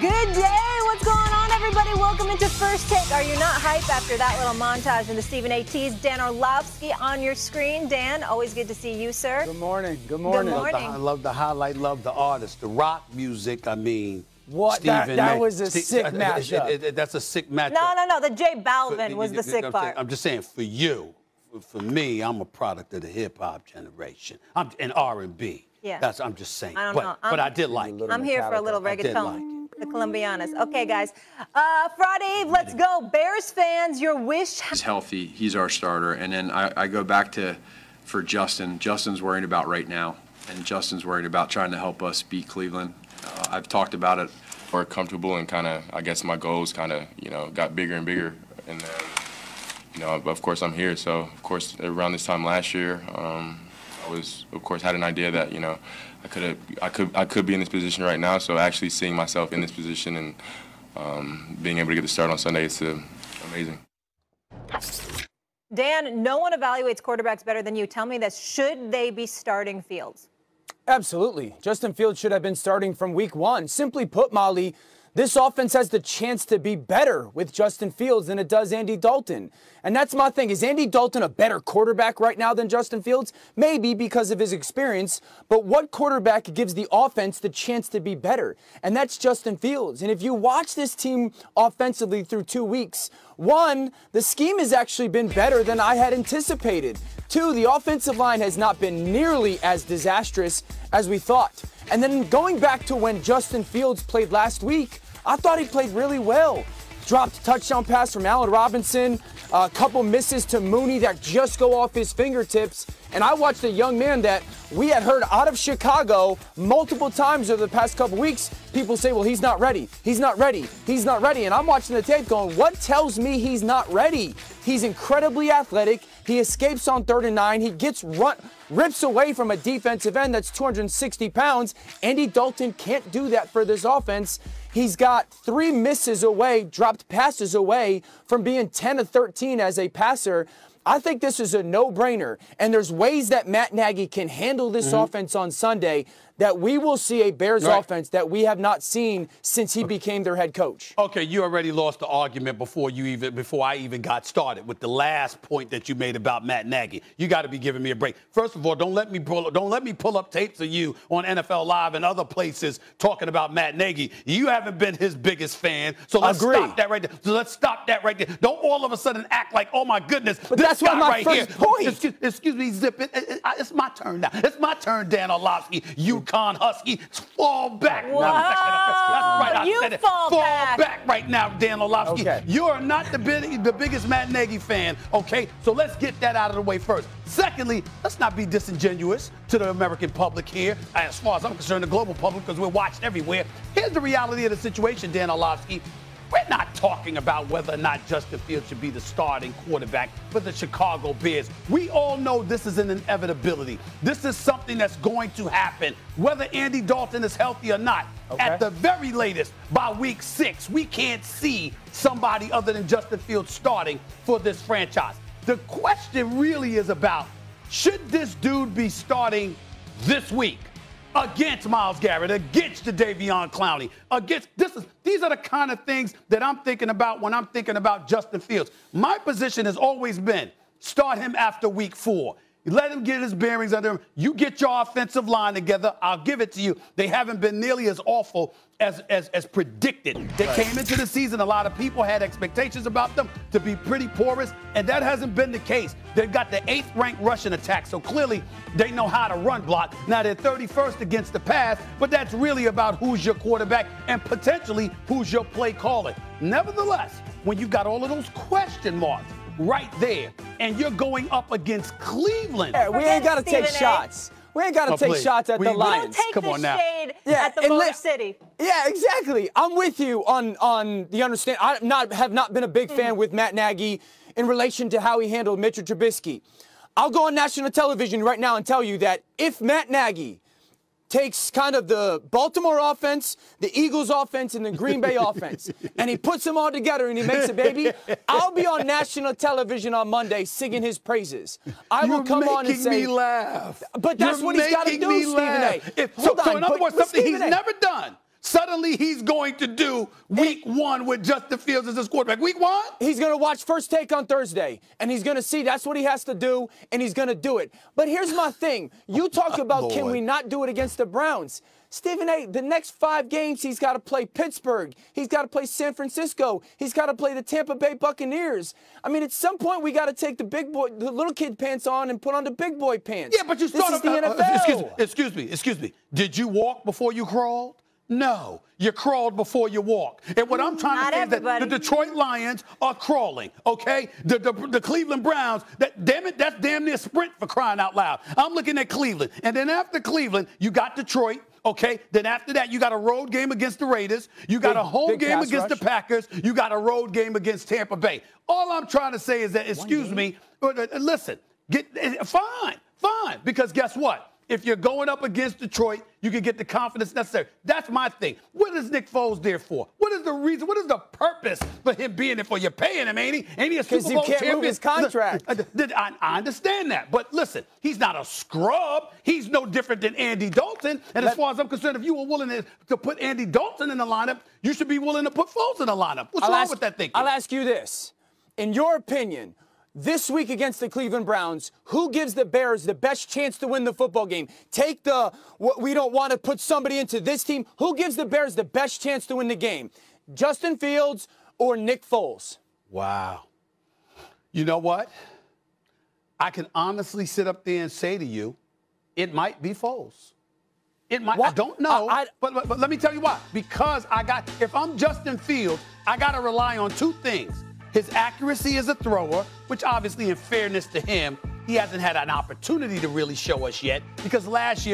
Good day. What's going on, everybody? Welcome into First Take. Are you not hype after that little montage in the Stephen A. Tease? Dan Orlovsky on your screen. Dan, always good to see you, sir. Good morning. Good morning. Good morning. I love the highlight, love the artist, the rock music. I mean, what? That was a sick matchup. That's a sick matchup. No. The J Balvin was the sick part. I'm just saying, for you, for me, I'm a product of the hip hop generation. I'm in R&B. Yeah. I'm just saying. I don't know. But I did like it. I'm here for a little reggaeton. The Colombianas. Okay, guys. Friday Eve, let's go. Bears fans, your wish. He's healthy. He's our starter. And then I go back to, for Justin. Justin's worried about right now. And Justin's worried about trying to help us beat Cleveland. I've talked about it. More comfortable and kind of, I guess my goals kind of, got bigger and bigger. And then, of course I'm here. So, of course, around this time last year, I was, of course, had an idea that, I could be in this position right now. So actually seeing myself in this position and being able to get the start on Sunday, it's amazing. Dan, no one evaluates quarterbacks better than you. Tell me this. Should they be starting Fields? Absolutely. Justin Fields should have been starting from week one. Simply put, Molly, this offense has the chance to be better with Justin Fields than it does Andy Dalton. And that's my thing. Is Andy Dalton a better quarterback right now than Justin Fields? Maybe because of his experience. But what quarterback gives the offense the chance to be better? And that's Justin Fields. And if you watch this team offensively through 2 weeks, one, the scheme has actually been better than I had anticipated. Two, the offensive line has not been nearly as disastrous as we thought. And then going back to when Justin Fields played last week, I thought he played really well. Dropped a touchdown pass from Allen Robinson, a couple misses to Mooney that just go off his fingertips. And I watched a young man that we had heard out of Chicago multiple times over the past couple weeks. People say, well, he's not ready. He's not ready. He's not ready. And I'm watching the tape going, what tells me he's not ready? He's incredibly athletic. He escapes on 3rd and 9. He rips away from a defensive end that's 260 pounds. Andy Dalton can't do that for this offense. He's got 3 misses away, dropped passes away from being 10 of 13 as a passer. I think this is a no-brainer, and there's ways that Matt Nagy can handle this offense on Sunday that we will see a Bears offense that we have not seen since he became their head coach. Okay, you already lost the argument before I even got started with the last point that you made about Matt Nagy. You got to be giving me a break. First of all, don't let me pull up tapes of you on NFL Live and other places talking about Matt Nagy. You haven't been his biggest fan, so let's stop that right there. So let's stop that right there. Don't all of a sudden act like, oh my goodness, but this that's guy my right first here. point. Excuse me, Zip it. It's my turn now. It's my turn, Dan Orlovsky. UConn Husky. Fall back. Whoa. That's right. You fall back right now, Dan Orlovsky. Okay. You're not the biggest Matt Nagy fan, okay? So let's get that out of the way first. Secondly, let's not be disingenuous to the American public here. As far as I'm concerned, the global public, because we're watched everywhere. Here's the reality of the situation, Dan Orlovsky. We're not talking about whether or not Justin Fields should be the starting quarterback for the Chicago Bears. We all know this is an inevitability. This is something that's going to happen, whether Andy Dalton is healthy or not. Okay. At the very latest, by week 6, we can't see somebody other than Justin Fields starting for this franchise. The question really is about, should this dude be starting this week? Against Myles Garrett, against Jadeveon Clowney, these are the kind of things that I'm thinking about when I'm thinking about Justin Fields. My position has always been start him after week 4. You let him get his bearings under him. You get your offensive line together. I'll give it to you. They haven't been nearly as awful as predicted. They came into the season, a lot of people had expectations about them to be pretty porous, and that hasn't been the case. They've got the 8th-ranked rushing attack, so clearly they know how to run block. Now, they're 31st against the pass, but that's really about who's your quarterback and potentially who's your play caller. Nevertheless, when you got all of those question marks right there, and you're going up against Cleveland. Yeah, we ain't got to take shots. We ain't got to take shots at the Lions. Don't take the shade at the Motor City. Yeah, exactly. I'm with you on the understand. I have not been a big fan with Matt Nagy in relation to how he handled Mitchell Trubisky. I'll go on national television right now and tell you that if Matt Nagy takes kind of the Baltimore offense, the Eagles offense, and the Green Bay offense, and he puts them all together and he makes a baby, I'll be on national television on Monday singing his praises. I will come on and say, You're making me laugh. But that's what he's got to do, Stephen A. So in other words, something he's never done. suddenly he's going to do week one with Justin Fields as his quarterback? Week one? He's going to watch First Take on Thursday, and he's going to see that's what he has to do, and he's going to do it. But here's my thing. You talk about can we not do it against the Browns? Stephen A., the next 5 games, he's got to play Pittsburgh. He's got to play San Francisco. He's got to play the Tampa Bay Buccaneers. I mean, at some point, we got to take the little kid pants on and put on the big boy pants. Yeah, but you started the NFL. Excuse me. Did you walk before you crawled? No, you crawled before you walked. And what I'm trying to say is that the Detroit Lions are crawling, okay? The Cleveland Browns, that's damn near sprint for crying out loud. I'm looking at Cleveland. And then after Cleveland, you got Detroit, okay? Then after that, you got a road game against the Raiders. You got a home game against the Packers. You got a road game against Tampa Bay. All I'm trying to say is that, excuse me, listen, fine, because guess what? If you're going up against Detroit, you can get the confidence necessary. That's my thing. What is Nick Foles there for? What is the reason? What is the purpose for him being there for? You're paying him, ain't he? Ain't he a Super Bowl champion? Because you can't move his contract. I understand that. But listen, he's not a scrub. He's no different than Andy Dalton. And as far as I'm concerned, if you were willing to put Andy Dalton in the lineup, you should be willing to put Foles in the lineup. What's wrong with that thinking? I'll ask you this. In your opinion, this week against the Cleveland Browns, who gives the Bears the best chance to win the football game? We don't want to put somebody into this team. Who gives the Bears the best chance to win the game? Justin Fields or Nick Foles? Wow. You know what? I can honestly sit up there and say to you, it might be Foles. It might. What? I don't know. But let me tell you why. Because if I'm Justin Fields, I got to rely on 2 things. His accuracy as a thrower, which obviously, in fairness to him, he hasn't had an opportunity to really show us yet because last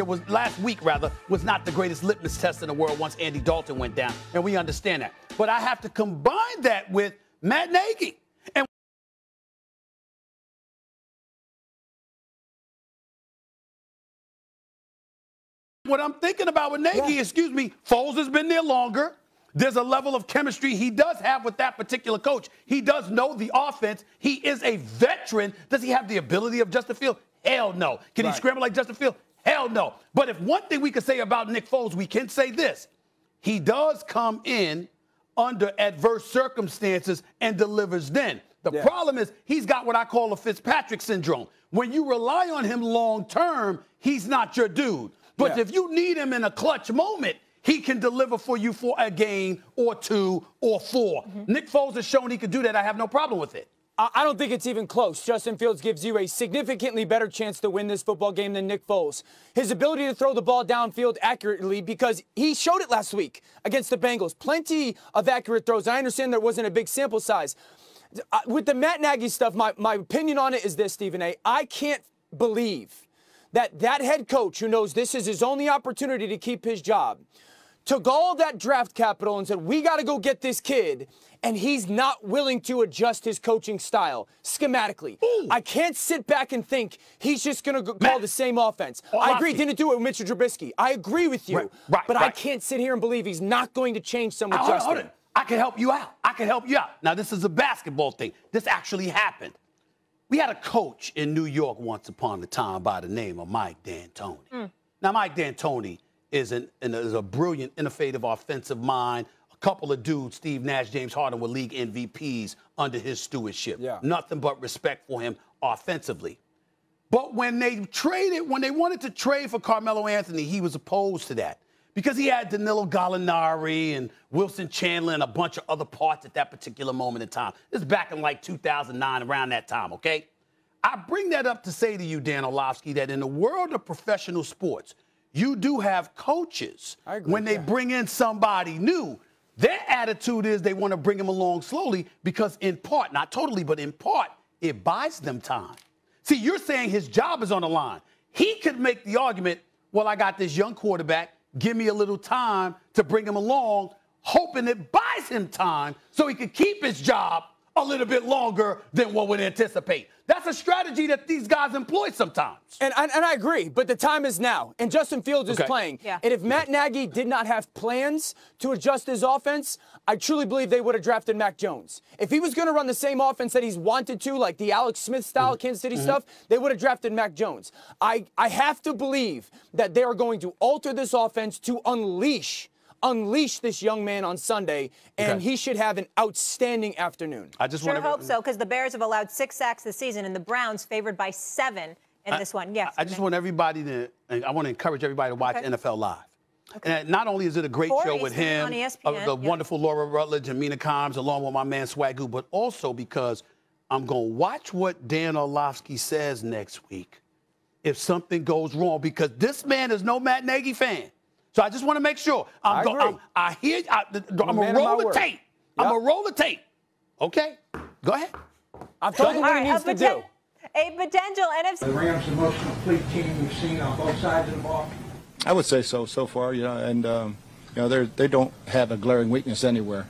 week was not the greatest litmus test in the world once Andy Dalton went down, and we understand that. But I have to combine that with Matt Nagy. And what I'm thinking about with Nagy, excuse me, Foles has been there longer. There's a level of chemistry he does have with that particular coach. He does know the offense. He is a veteran. Does he have the ability of Justin Fields? Hell no. Can he scramble like Justin Fields? Hell no. But if one thing we can say about Nick Foles, we can say this. He does come in under adverse circumstances and delivers then. The problem is he's got what I call a Fitzpatrick syndrome. When you rely on him long term, he's not your dude. But if you need him in a clutch moment, he can deliver for you for a game or 2 or 4. Nick Foles has shown he can do that. I have no problem with it. I don't think it's even close. Justin Fields gives you a significantly better chance to win this football game than Nick Foles. His ability to throw the ball downfield accurately, because he showed it last week against the Bengals. Plenty of accurate throws. I understand there wasn't a big sample size. With the Matt Nagy stuff, my opinion on it is this, Stephen A. I can't believe that head coach who knows this is his only opportunity to keep his job took all that draft capital and said, we got to go get this kid, and he's not willing to adjust his coaching style schematically. Ooh. I can't sit back and think he's just going to call the same offense. I agree, didn't do it with Mitchell Trubisky. I agree with you, but I can't sit here and believe he's not going to change some with Justin. Hold it. I can help you out. Now, this is a basketball thing. This actually happened. We had a coach in New York once upon a time by the name of Mike D'Antoni. Now, Mike D'Antoni is a brilliant, innovative offensive mind. A couple of dudes, Steve Nash, James Harden, were league MVPs under his stewardship. Nothing but respect for him offensively. But when they wanted to trade for Carmelo Anthony, he was opposed to that because he had Danilo Gallinari and Wilson Chandler and a bunch of other parts at that particular moment in time. This is back in like 2009, around that time, okay? I bring that up to say to you, Dan Orlovsky, that in the world of professional sports, you do have coaches, when they bring in somebody new, their attitude is they want to bring them along slowly because in part, not totally, but in part, it buys them time. See, you're saying his job is on the line. He could make the argument, well, I got this young quarterback, give me a little time to bring him along, hoping it buys him time so he can keep his job a little bit longer than what would anticipate. That's a strategy that these guys employ sometimes. And I agree, but the time is now. And Justin Fields is playing. And if Matt Nagy did not have plans to adjust his offense, I truly believe they would have drafted Mac Jones. If he was going to run the same offense that he's wanted to, like the Alex Smith style Kansas City stuff, they would have drafted Mac Jones. I have to believe that they are going to alter this offense to unleash unleash this young man on Sunday, and he should have an outstanding afternoon. I just hope so, because the Bears have allowed 6 sacks this season, and the Browns favored by 7 in this one. Yes. I just want everybody I want to encourage everybody to watch NFL Live. And not only is it a great show with him, on ESPN, the wonderful Laura Rutledge and Mina Kimes, along with my man Swagoo, but also because I'm going to watch what Dan Orlovsky says next week if something goes wrong, because this man is no Matt Nagy fan. So I just want to make sure. I'm going to roll the tape. I'm going to roll the tape. Okay? Go ahead. I've told him what he needs to do. A potential NFC. The Rams the most complete team we've seen on both sides of the ball. I would say so far, and they don't have a glaring weakness anywhere.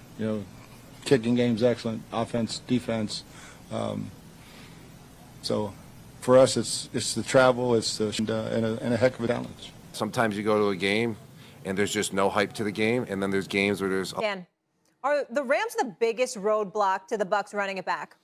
Kicking game's excellent, offense, defense. So for us, it's the travel, and a heck of a challenge. Sometimes you go to a game and there's just no hype to the game, and then there's games where there's. Dan, are the Rams the biggest roadblock to the Bucs running it back?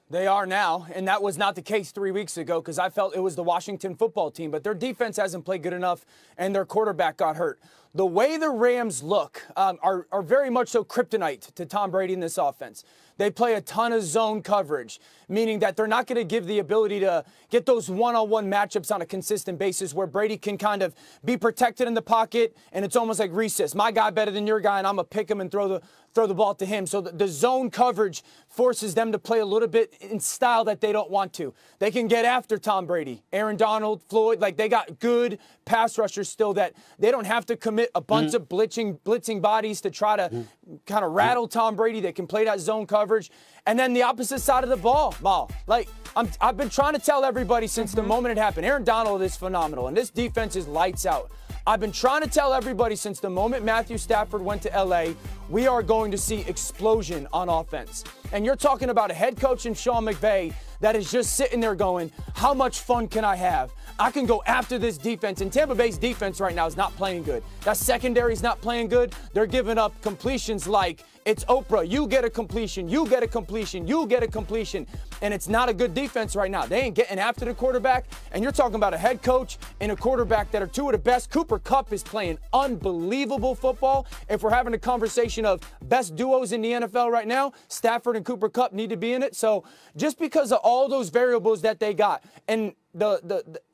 They are now, and that was not the case 3 weeks ago because I felt it was the Washington football team. But their defense hasn't played good enough, and their quarterback got hurt. The way the Rams look are very much so kryptonite to Tom Brady in this offense. They play a ton of zone coverage, meaning that they're not going to give the ability to get those one-on-one matchups on a consistent basis where Brady can kind of be protected in the pocket, and it's almost like recess. My guy better than your guy, and I'm going to pick him and throw the ball to him. So the zone coverage forces them to play a little bit in style that they don't want to. They can get after Tom Brady, Aaron Donald, Floyd. Like, they got good pass rushers still that they don't have to commit a bunch of blitzing bodies to try to kind of rattle Tom Brady. They can play that zone coverage. And then the opposite side of the ball, like I've been trying to tell everybody since the moment it happened. Aaron Donald is phenomenal, and this defense is lights out. I've been trying to tell everybody since the moment Matthew Stafford went to L.A., we are going to see explosion on offense. And you're talking about a head coach in Sean McVay that is just sitting there going, how much fun can I have? I can go after this defense. And Tampa Bay's defense right now is not playing good. That secondary is not playing good. They're giving up completions like it's Oprah. You get a completion, you get a completion, you get a completion. And it's not a good defense right now. They ain't getting after the quarterback. And you're talking about a head coach and a quarterback that are two of the best. Cooper Kupp is playing unbelievable football. If we're having a conversation of best duos in the NFL right now, Stafford and Cooper Kupp need to be in it. So just because of all those variables that they got, and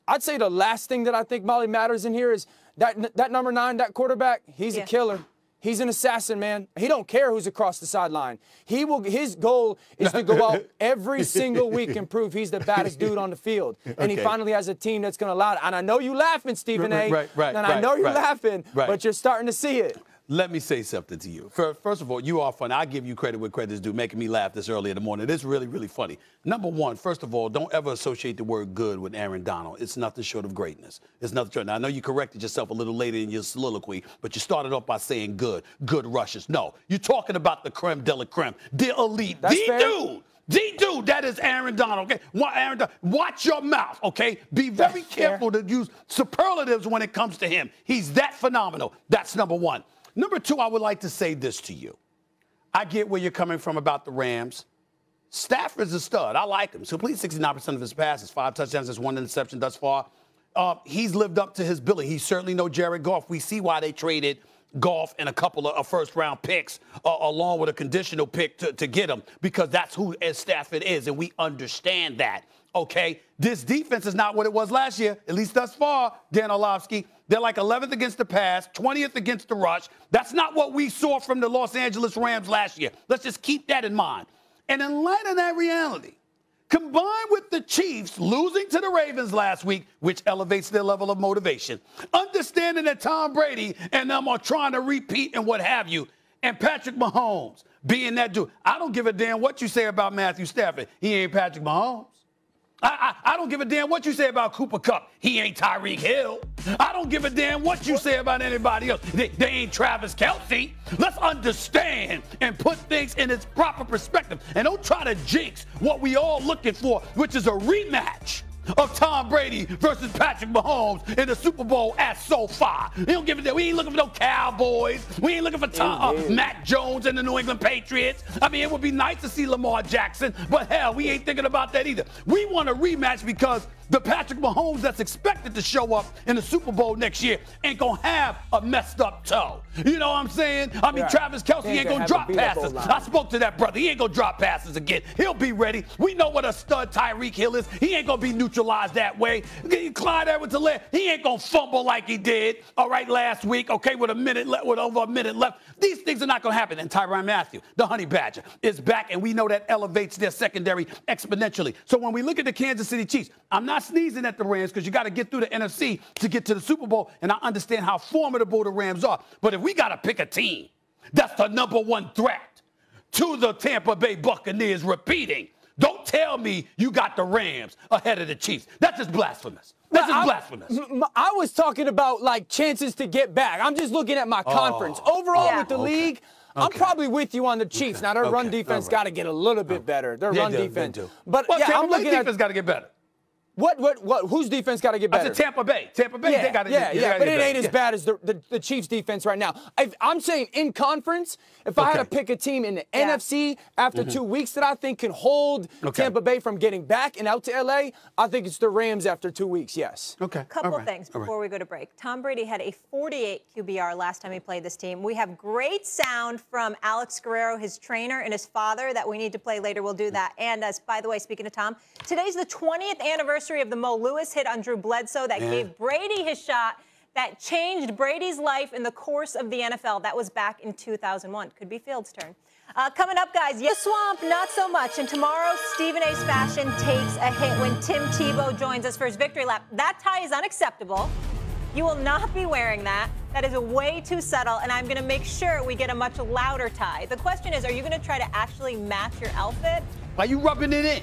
I'd say the last thing that I think, Molly, matters in here is that number 9, that quarterback, he's a killer. He's an assassin, man. He don't care who's across the sideline. His goal is to go out every single week and prove he's the baddest dude on the field. And he finally has a team that's going to allow it. And I know you laughing, Stephen A. I know you're laughing, but you're starting to see it. Let me say something to you. First of all, you are funny. I give you credit where credit's due, making me laugh this early in the morning. It's really, really funny. Number one, first of all, don't ever associate the word good with Aaron Donald. It's nothing short of greatness. It's nothing short. Now, I know you corrected yourself a little later in your soliloquy, but you started off by saying good rushes. No, you're talking about the creme de la creme, the elite, the dude, that is Aaron Donald, okay? Watch your mouth, okay? Be very careful to use superlatives when it comes to him. He's that phenomenal. That's number one. Number two, I would like to say this to you. I get where you're coming from about the Rams. Stafford's a stud. I like him. So complete 69% of his passes, 5 touchdowns, just 1 interception thus far. He's lived up to his billing. He's certainly no Jared Goff. We see why they traded Goff and a couple of first-round picks along with a conditional pick to get him, because that's who Stafford is, and we understand that. Okay, this defense is not what it was last year, at least thus far, Dan Orlovsky. They're like 11th against the pass, 20th against the rush. That's not what we saw from the Los Angeles Rams last year. Let's just keep that in mind. And in light of that reality, combined with the Chiefs losing to the Ravens last week, which elevates their level of motivation, understanding that Tom Brady and them are trying to repeat and what have you, and Patrick Mahomes being that dude. I don't give a damn what you say about Matthew Stafford. He ain't Patrick Mahomes. I don't give a damn what you say about Cooper Kupp. He ain't Tyreek Hill. I don't give a damn what you say about anybody else. They ain't Travis Kelce. Let's understand and put things in its proper perspective. And don't try to jinx what we all looking for, which is a rematch of Tom Brady versus Patrick Mahomes in the Super Bowl at SoFi. We don't give a damn. We ain't looking for no Cowboys. We ain't looking for Mac Jones and the New England Patriots. I mean, it would be nice to see Lamar Jackson, but hell, we ain't thinking about that either. We want a rematch because The Patrick Mahomes that's expected to show up in the Super Bowl next year ain't going to have a messed up toe. You know what I'm saying? I mean, Travis Kelce ain't going to drop passes. I spoke to that brother. He ain't going to drop passes again. He'll be ready. We know what a stud Tyreek Hill is. He ain't going to be neutralized that way. Clyde Edwards-Helaire, he ain't going to fumble like he did, all right, last week, okay, with over a minute left. These things are not going to happen. And Tyrann Mathieu, the Honey Badger, is back, and we know that elevates their secondary exponentially. So when we look at the Kansas City Chiefs, I'm not sneezing at the Rams because you got to get through the NFC to get to the Super Bowl, and I understand how formidable the Rams are. But if we got to pick a team that's the #1 threat to the Tampa Bay Buccaneers repeating, don't tell me you got the Rams ahead of the Chiefs. That's just blasphemous. That's just blasphemous. I was talking about, like, chances to get back. I'm just looking at my conference. Overall with the league, I'm probably with you on the Chiefs. Now, their run defense got to get a little bit better. Their run defense. But I'm looking at defense got to get better. Whose defense got to get better? I said Tampa Bay. Tampa Bay, they got to get better. But it ain't as bad as the Chiefs' defense right now. I'm saying in conference, if I had to pick a team in the NFC after 2 weeks that I think can hold Tampa Bay from getting back and out to L.A., I think it's the Rams after 2 weeks, yes. Okay. Couple things before we go to break. Tom Brady had a 48 QBR last time he played this team. We have great sound from Alex Guerrero, his trainer, and his father that we need to play later. We'll do that. And by the way, speaking of Tom, today's the 20th anniversary of the Mo Lewis hit on Drew Bledsoe that gave Brady his shot, that changed Brady's life in the course of the NFL. That was back in 2001. Could be Fields' turn. Coming up, guys, the Swamp, not so much. And tomorrow, Stephen A's Fashion takes a hit when Tim Tebow joins us for his victory lap. That tie is unacceptable. You will not be wearing that. That is way too subtle, and I'm going to make sure we get a much louder tie. The question is, are you going to try to actually match your outfit? Why are you rubbing it in?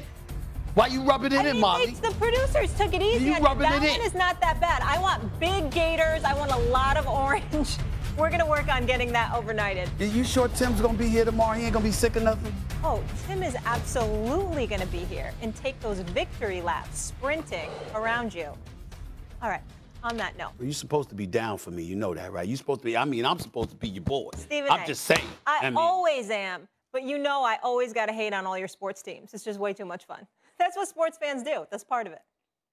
Why you rubbing it in, Molly? The producers took it easy. That one is not that bad. I want big gators. I want a lot of orange. We're going to work on getting that overnighted. Are you sure Tim's going to be here tomorrow? He ain't going to be sick or nothing? Oh, Tim is absolutely going to be here and take those victory laps sprinting around you. All right. On that note. Well, you're supposed to be down for me. You know that, right? You're supposed to be, I'm supposed to be your boy. Stephen I'm just saying. I always am. But you know I always got to hate on all your sports teams. It's just way too much fun. That's what sports fans do. That's part of it.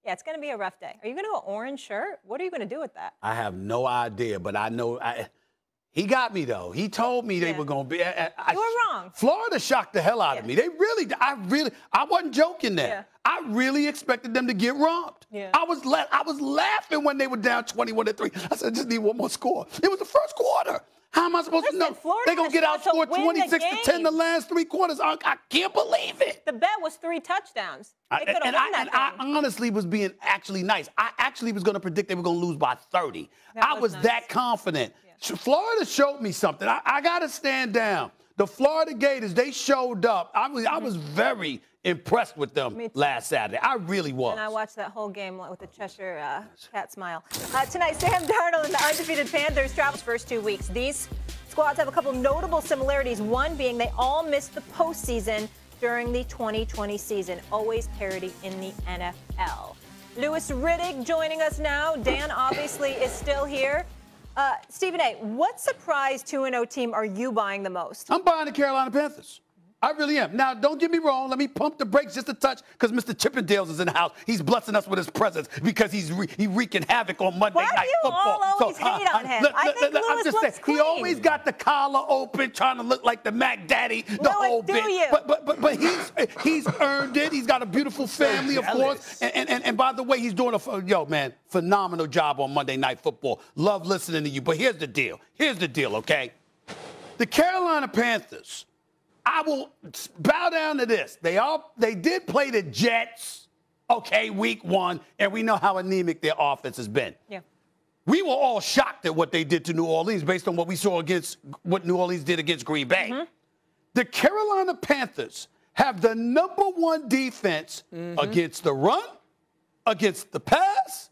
Yeah, it's going to be a rough day. Are you going to go orange shirt? What are you going to do with that? I have no idea, but I know he got me, though. He told me they were going to be. You were wrong. Florida shocked the hell out of me. They really, I wasn't joking there. Yeah. I really expected them to get romped. Yeah. I was laughing when they were down 21-3. I said, I just need one more score. It was the first quarter. How am I supposed to know? They're going to get outscored 26-10 the last 3 quarters. I can't believe it. The bet was 3 touchdowns. They could have won that game. I honestly was being actually nice. I actually was going to predict they were going to lose by 30. I was that confident. Yeah. Florida showed me something. I got to stand down. The Florida Gators, they showed up. I was very impressed with them last Saturday. I really was. And I watched that whole game with the Cheshire Cat smile. Tonight, Sam Darnold and the undefeated Panthers travel first 2 weeks. These squads have a couple notable similarities, one being they all missed the postseason during the 2020 season. Always parity in the NFL. Louis Riddick joining us now. Dan obviously is still here. Stephen A., what surprise 2-0 team are you buying the most? I'm buying the Carolina Panthers. I really am. Now, don't get me wrong. Let me pump the brakes just a touch because Mr. Chippendales is in the house. He's blessing us with his presence because he's wreaking havoc on Monday Night Football. Why do you always hate on him? I think Louis looks clean. He always got the collar open, trying to look like the Mac Daddy, the whole bit. But he's earned it. He's got a beautiful family, of course. And by the way, he's doing phenomenal job on Monday Night Football. Love listening to you. But here's the deal. Okay? The Carolina Panthers, I will bow down to this. They did play the Jets, okay, week 1, and we know how anemic their offense has been. Yeah. We were all shocked at what they did to New Orleans based on what we saw against what New Orleans did against Green Bay. Mm-hmm. The Carolina Panthers have the #1 defense against the run, against the pass,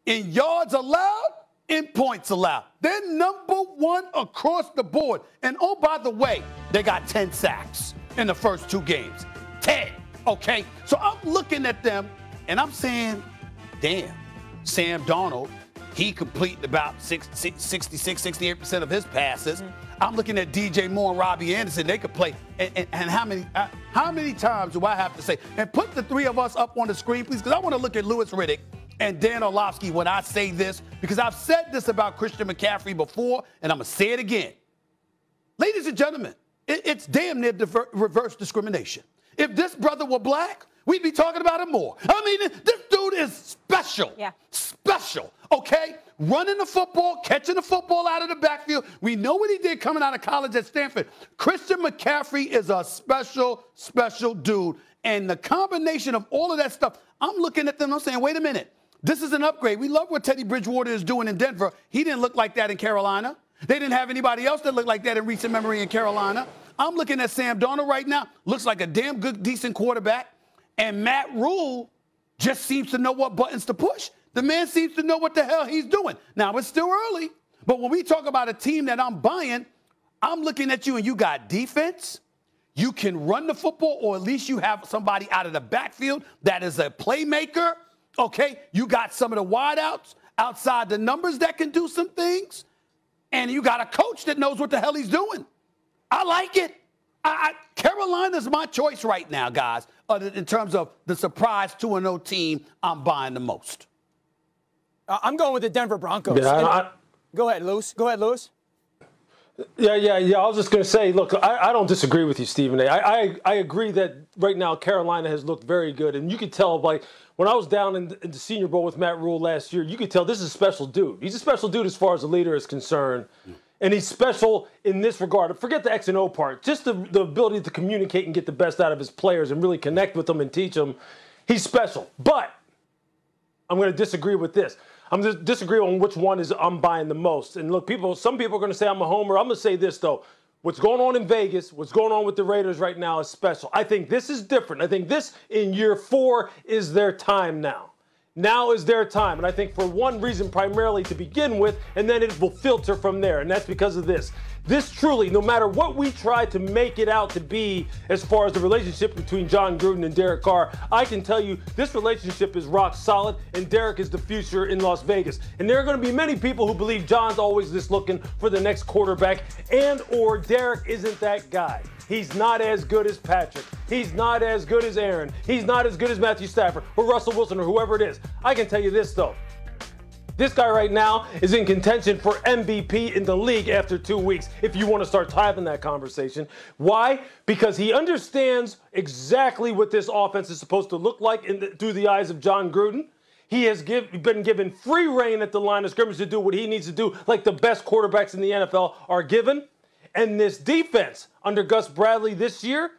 in yards allowed, in points allowed. They're #1 across the board. And oh, by the way, they got 10 sacks in the first 2 games. 10, okay? So I'm looking at them, and I'm saying, damn, Sam Darnold, He completing about 66, 68% of his passes. I'm looking at DJ Moore and Robbie Anderson. They could play. And how many times do I have to say? And put the three of us up on the screen, please, because I want to look at Louis Riddick and Dan Orlovsky when I say this, because I've said this about Christian McCaffrey before, and I'm going to say it again. Ladies and gentlemen, it's damn near reverse discrimination. If this brother were black, we'd be talking about him more. I mean, this dude is special. Yeah. Special, okay? Running the football, catching the football out of the backfield. We know what he did coming out of college at Stanford. Christian McCaffrey is a special, special dude. And the combination of all of that stuff, I'm looking at them, I'm saying, wait a minute. This is an upgrade. We love what Teddy Bridgewater is doing in Denver. He didn't look like that in Carolina. They didn't have anybody else that looked like that in recent memory in Carolina. I'm looking at Sam Darnold right now. Looks like a damn good, decent quarterback. And Matt Rule just seems to know what buttons to push. The man seems to know what the hell he's doing. Now, it's still early, but when we talk about a team that I'm buying, I'm looking at you and you got defense. You can run the football, or at least you have somebody out of the backfield that is a playmaker. Okay, you got some of the wideouts outside the numbers that can do some things. And you got a coach that knows what the hell he's doing. I like it. Carolina's my choice right now, guys, in terms of the surprise 2-0 team I'm buying the most. I'm going with the Denver Broncos. Yeah, go ahead, Lewis. Go ahead, Lewis. Yeah. I was just going to say, look, I don't disagree with you, Stephen A. I agree that right now Carolina has looked very good. And you could tell, like, when I was down in the Senior Bowl with Matt Rule last year, you could tell this is a special dude. He's a special dude as far as the leader is concerned. And he's special in this regard. Forget the X and O part. Just the ability to communicate and get the best out of his players and really connect with them and teach them. He's special. But I'm going to disagree with this. I'm going to disagree on which one is I'm buying the most. And look, some people are going to say I'm a homer. I'm going to say this, though. What's going on in Vegas, what's going on with the Raiders right now is special. I think this is different. I think this, in year 4, is their time now. Now is their time. And I think for one reason primarily to begin with, and then it will filter from there. And that's because of this. This truly, no matter what we try to make it out to be as far as the relationship between John Gruden and Derek Carr, I can tell you this relationship is rock solid, and Derek is the future in Las Vegas. And there are going to be many people who believe John's always just looking for the next quarterback, and or Derek isn't that guy. He's not as good as Patrick. He's not as good as Aaron. He's not as good as Matthew Stafford or Russell Wilson or whoever it is. I can tell you this, though. This guy right now is in contention for MVP in the league after 2 weeks, if you want to start having that conversation. Why? Because he understands exactly what this offense is supposed to look like through the eyes of John Gruden. He has been given free reign at the line of scrimmage to do what he needs to do, like the best quarterbacks in the NFL are given. And this defense under Gus Bradley this year,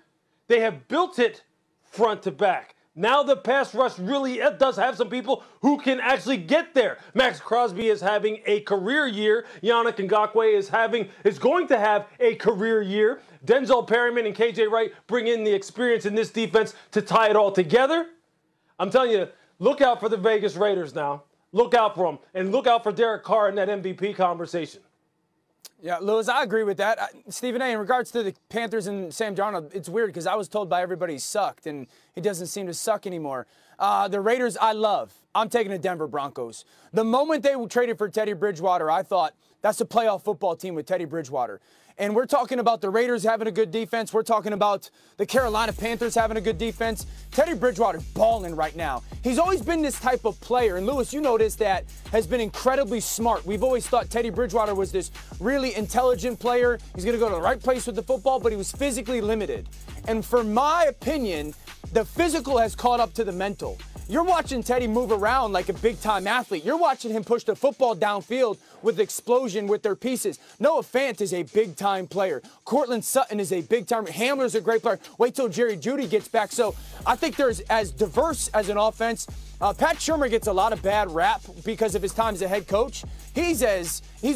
they have built it front to back. Now the pass rush really does have some people who can actually get there. Max Crosby is having a career year. Yannick Ngakoue is going to have a career year. Denzel Perryman and KJ Wright bring in the experience in this defense to tie it all together. I'm telling you, look out for the Vegas Raiders now. Look out for them. And look out for Derek Carr in that MVP conversation. Yeah, Lewis, I agree with that. Stephen A., in regards to the Panthers and Sam Darnold, it's weird because I was told by everybody he sucked, and he doesn't seem to suck anymore. The Raiders, I love. I'm taking the Denver Broncos. The moment they traded for Teddy Bridgewater, I thought, that's a playoff football team with Teddy Bridgewater. And we're talking about the Raiders having a good defense. We're talking about the Carolina Panthers having a good defense. Teddy Bridgewater's balling right now. He's always been this type of player. And, Lewis, you noticed that has been incredibly smart. We've always thought Teddy Bridgewater was this really intelligent player. He's going to go to the right place with the football, but he was physically limited. And for my opinion, the physical has caught up to the mental. You're watching Teddy move around like a big-time athlete. You're watching him push the football downfield with explosion with their pieces. Noah Fant is a big-time player. Cortland Sutton is a big-time. Hamler's a great player. Wait till Jerry Jeudy gets back. So I think there's as diverse as an offense. Pat Shurmur gets a lot of bad rap because of his time as a head coach. He's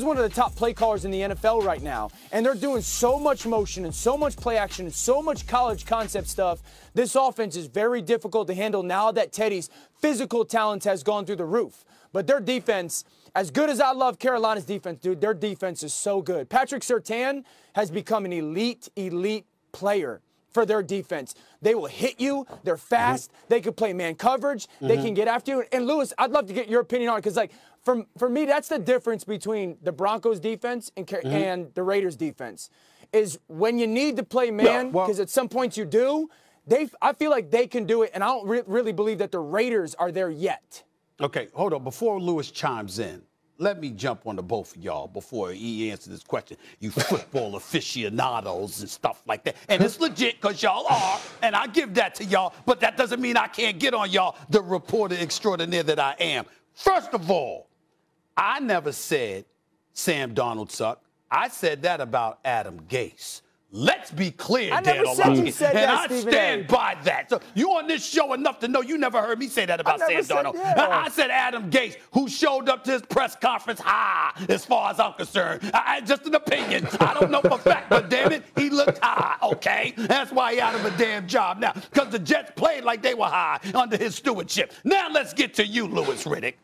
one of the top play callers in the NFL right now. And they're doing so much motion and so much play action and so much college concept stuff. This offense is very difficult to handle now that Teddy's physical talent has gone through the roof. But their defense, as good as I love Carolina's defense, dude, their defense is so good. Patrick Surtain has become an elite player for their defense. They will hit you. They're fast. They can play man coverage. They can get after you. And, Lewis, I'd love to get your opinion on it because, like, for me, that's the difference between the Broncos defense and the Raiders defense. Is when you need to play man, because at some points you do. I feel like they can do it, and I don't really believe that the Raiders are there yet. Okay, hold on. Before Lewis chimes in, let me jump on to both of y'all before he answers this question. You football aficionados and stuff like that. And it's legit because y'all are, and I give that to y'all, but that doesn't mean I can't get on y'all, the reporter extraordinaire that I am. First of all, I never said Sam Darnold sucked. I said that about Adam Gase. Let's be clear, Dan Orlovsky, and I stand by that. So you on this show enough to know you never heard me say that about Sam Darnold. I said Adam Gase, who showed up to his press conference high, as far as I'm concerned. Just an opinion. I don't know for a fact, but damn it, he looked high, okay? That's why he out of a damn job now, because the Jets played like they were high under his stewardship. Now let's get to you, Louis Riddick.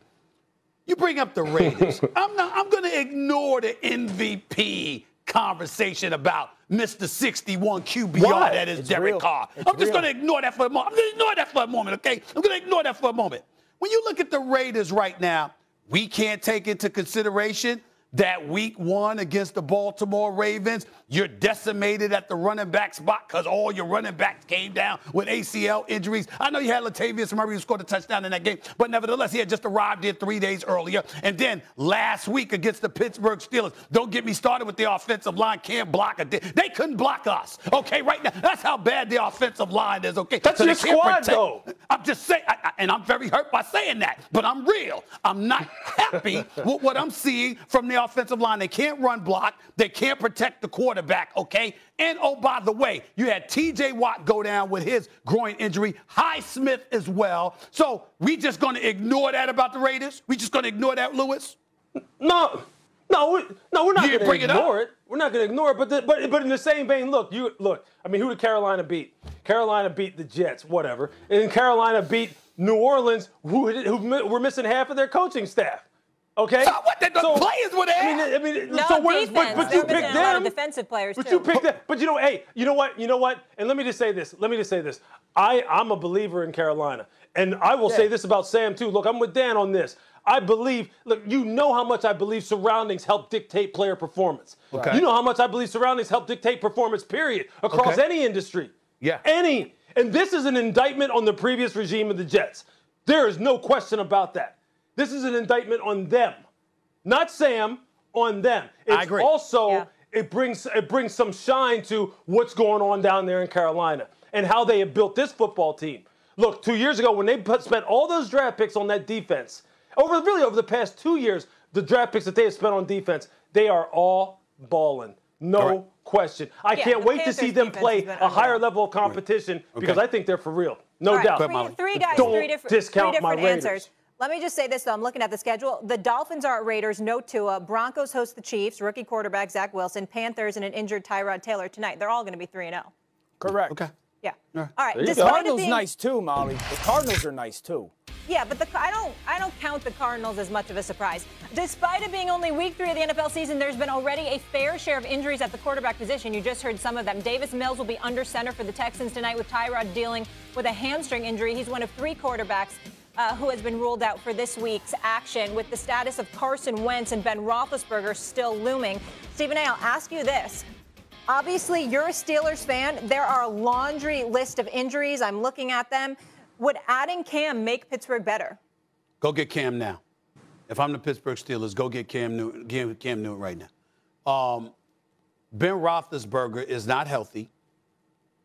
You bring up the Raiders. I'm going to ignore the MVP conversation about Mr. 61 QBR that is Derek Carr. I'm just going to ignore that for a moment. I'm going to ignore that for a moment, okay? I'm going to ignore that for a moment. When you look at the Raiders right now, we can't take into consideration that week 1 against the Baltimore Ravens, you're decimated at the running back spot because all your running backs came down with ACL injuries. I know you had Latavius Murray who scored a touchdown in that game, but nevertheless, he had just arrived here 3 days earlier. And then last week against the Pittsburgh Steelers, don't get me started with the offensive line, can't block a They couldn't block us, okay, right now. That's how bad the offensive line is, okay? That's your squad, though. I'm just saying, and I'm very hurt by saying that, but I'm real. I'm not happy with what I'm seeing from the offensive line. They can't run block. They can't protect the quarterback, okay? And, oh, by the way, you had T.J. Watt go down with his groin injury, Highsmith as well. So we just going to ignore that about the Raiders? We just going to ignore that, Lewis? No, we're not going to ignore it. We're not going to ignore it, but in the same vein, look. I mean, who did Carolina beat? Carolina beat the Jets, whatever. And Carolina beat New Orleans, who were missing half of their coaching staff. Okay. So what? The players were there. No, but you picked them. A lot of defensive players but too. You picked them. But you know what? And let me just say this. I'm a believer in Carolina, and I will say this about Sam too. Look, I'm with Dan on this. I believe. Look, you know how much I believe surroundings help dictate player performance. Okay. You know how much I believe surroundings help dictate performance. Period. Across any industry. Yeah. Any. And this is an indictment on the previous regime of the Jets. There is no question about that. This is an indictment on them, not Sam, on them. I agree. Also, it brings some shine to what's going on down there in Carolina and how they have built this football team. Look, 2 years ago when they spent all those draft picks on that defense, over the past 2 years, the draft picks that they have spent on defense, they are all balling. No question. I can't wait to see them play a higher level of competition because I think they're for real. No doubt. Three guys, Don't three different discount my Raiders. answers. Let me just say this, though. I'm looking at the schedule. The Dolphins are at Raiders, no Tua. Broncos host the Chiefs, rookie quarterback Zach Wilson. Panthers and an injured Tyrod Taylor tonight. They're all going to be 3-0. Correct. Okay. Yeah. All right. The Cardinals nice too, Molly. The Cardinals are nice too. Yeah, but I don't count the Cardinals as much of a surprise. Despite it being only week 3 of the NFL season, there's been already a fair share of injuries at the quarterback position. You just heard some of them. Davis Mills will be under center for the Texans tonight with Tyrod dealing with a hamstring injury. He's one of 3 quarterbacks who has been ruled out for this week's action, with the status of Carson Wentz and Ben Roethlisberger still looming. Stephen A., I'll ask you this. Obviously, you're a Steelers fan. There are a laundry list of injuries. I'm looking at them. Would adding Cam make Pittsburgh better? Go get Cam now. If I'm the Pittsburgh Steelers, go get Cam Newton right now. Ben Roethlisberger is not healthy,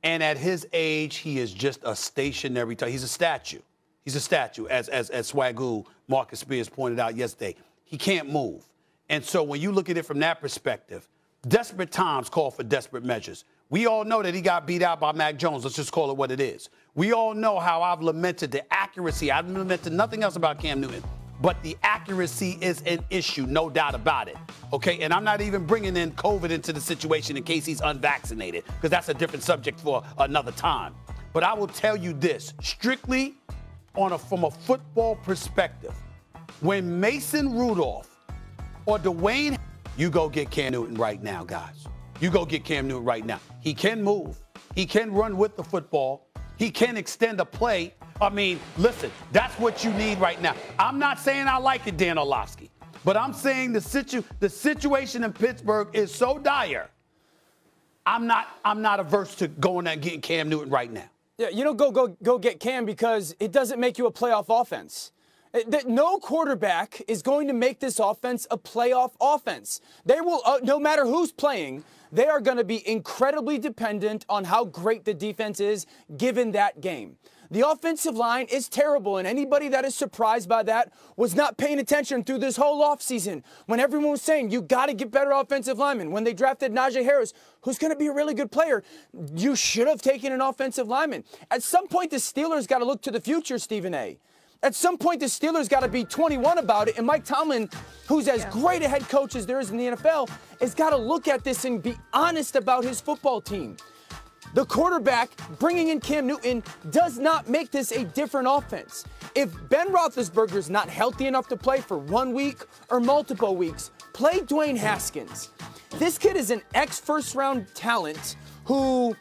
and at his age, he is just a stationary type. He's a statue. He's a statue, as Swagoo Marcus Spears pointed out yesterday. He can't move. And so when you look at it from that perspective, desperate times call for desperate measures. We all know that he got beat out by Mac Jones. Let's just call it what it is. We all know how I've lamented the accuracy. I've lamented nothing else about Cam Newton, but the accuracy is an issue, no doubt about it. Okay, and I'm not even bringing in COVID into the situation in case he's unvaccinated, because that's a different subject for another time. But I will tell you this, strictly from a football perspective, when Mason Rudolph or Dwayne, you go get Cam Newton right now, guys. You go get Cam Newton right now. He can move. He can run with the football. He can extend a play. I mean, listen, that's what you need right now. I'm not saying I like it, Dan Orlovsky, but I'm saying the situation in Pittsburgh is so dire. I'm not averse to going and getting Cam Newton right now. Yeah, you don't go get Cam because it doesn't make you a playoff offense. No quarterback is going to make this offense a playoff offense. They will, no matter who's playing, they are going to be incredibly dependent on how great the defense is given that game. The offensive line is terrible, and anybody that is surprised by that was not paying attention through this whole offseason when everyone was saying, you got to get better offensive linemen. When they drafted Najee Harris, who's going to be a really good player, you should have taken an offensive lineman. At some point, the Steelers got to look to the future, Stephen A. At some point, the Steelers got to be 21 about it, and Mike Tomlin, who's as great a head coach as there is in the NFL, has got to look at this and be honest about his football team. The quarterback bringing in Cam Newton does not make this a different offense. If Ben Roethlisberger is not healthy enough to play for 1 week or multiple weeks, play Dwayne Haskins. This kid is an ex-first-round talent who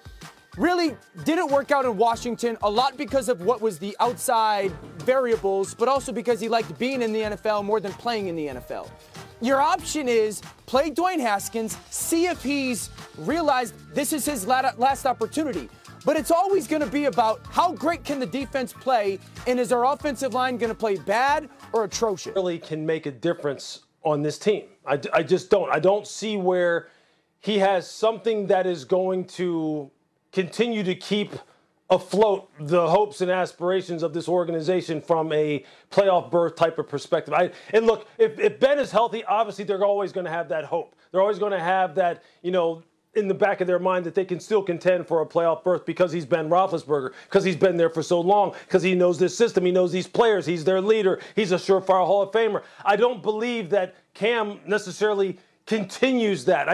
really didn't work out in Washington, a lot because of what was the outside variables, but also because he liked being in the NFL more than playing in the NFL. Your option is play Dwayne Haskins, see if he's realized this is his last opportunity. But it's always going to be about how great can the defense play, and is our offensive line going to play bad or atrocious? Really can make a difference on this team. I just don't. I don't see where he has something that is going to continue to keep afloat the hopes and aspirations of this organization from a playoff berth type of perspective. And look, if Ben is healthy, obviously they're always going to have that hope. They're always going to have that, you know, in the back of their mind that they can still contend for a playoff berth because he's Ben Roethlisberger, because he's been there for so long, because he knows this system, he knows these players, he's their leader, he's a surefire Hall of Famer. I don't believe that Cam necessarily continues that.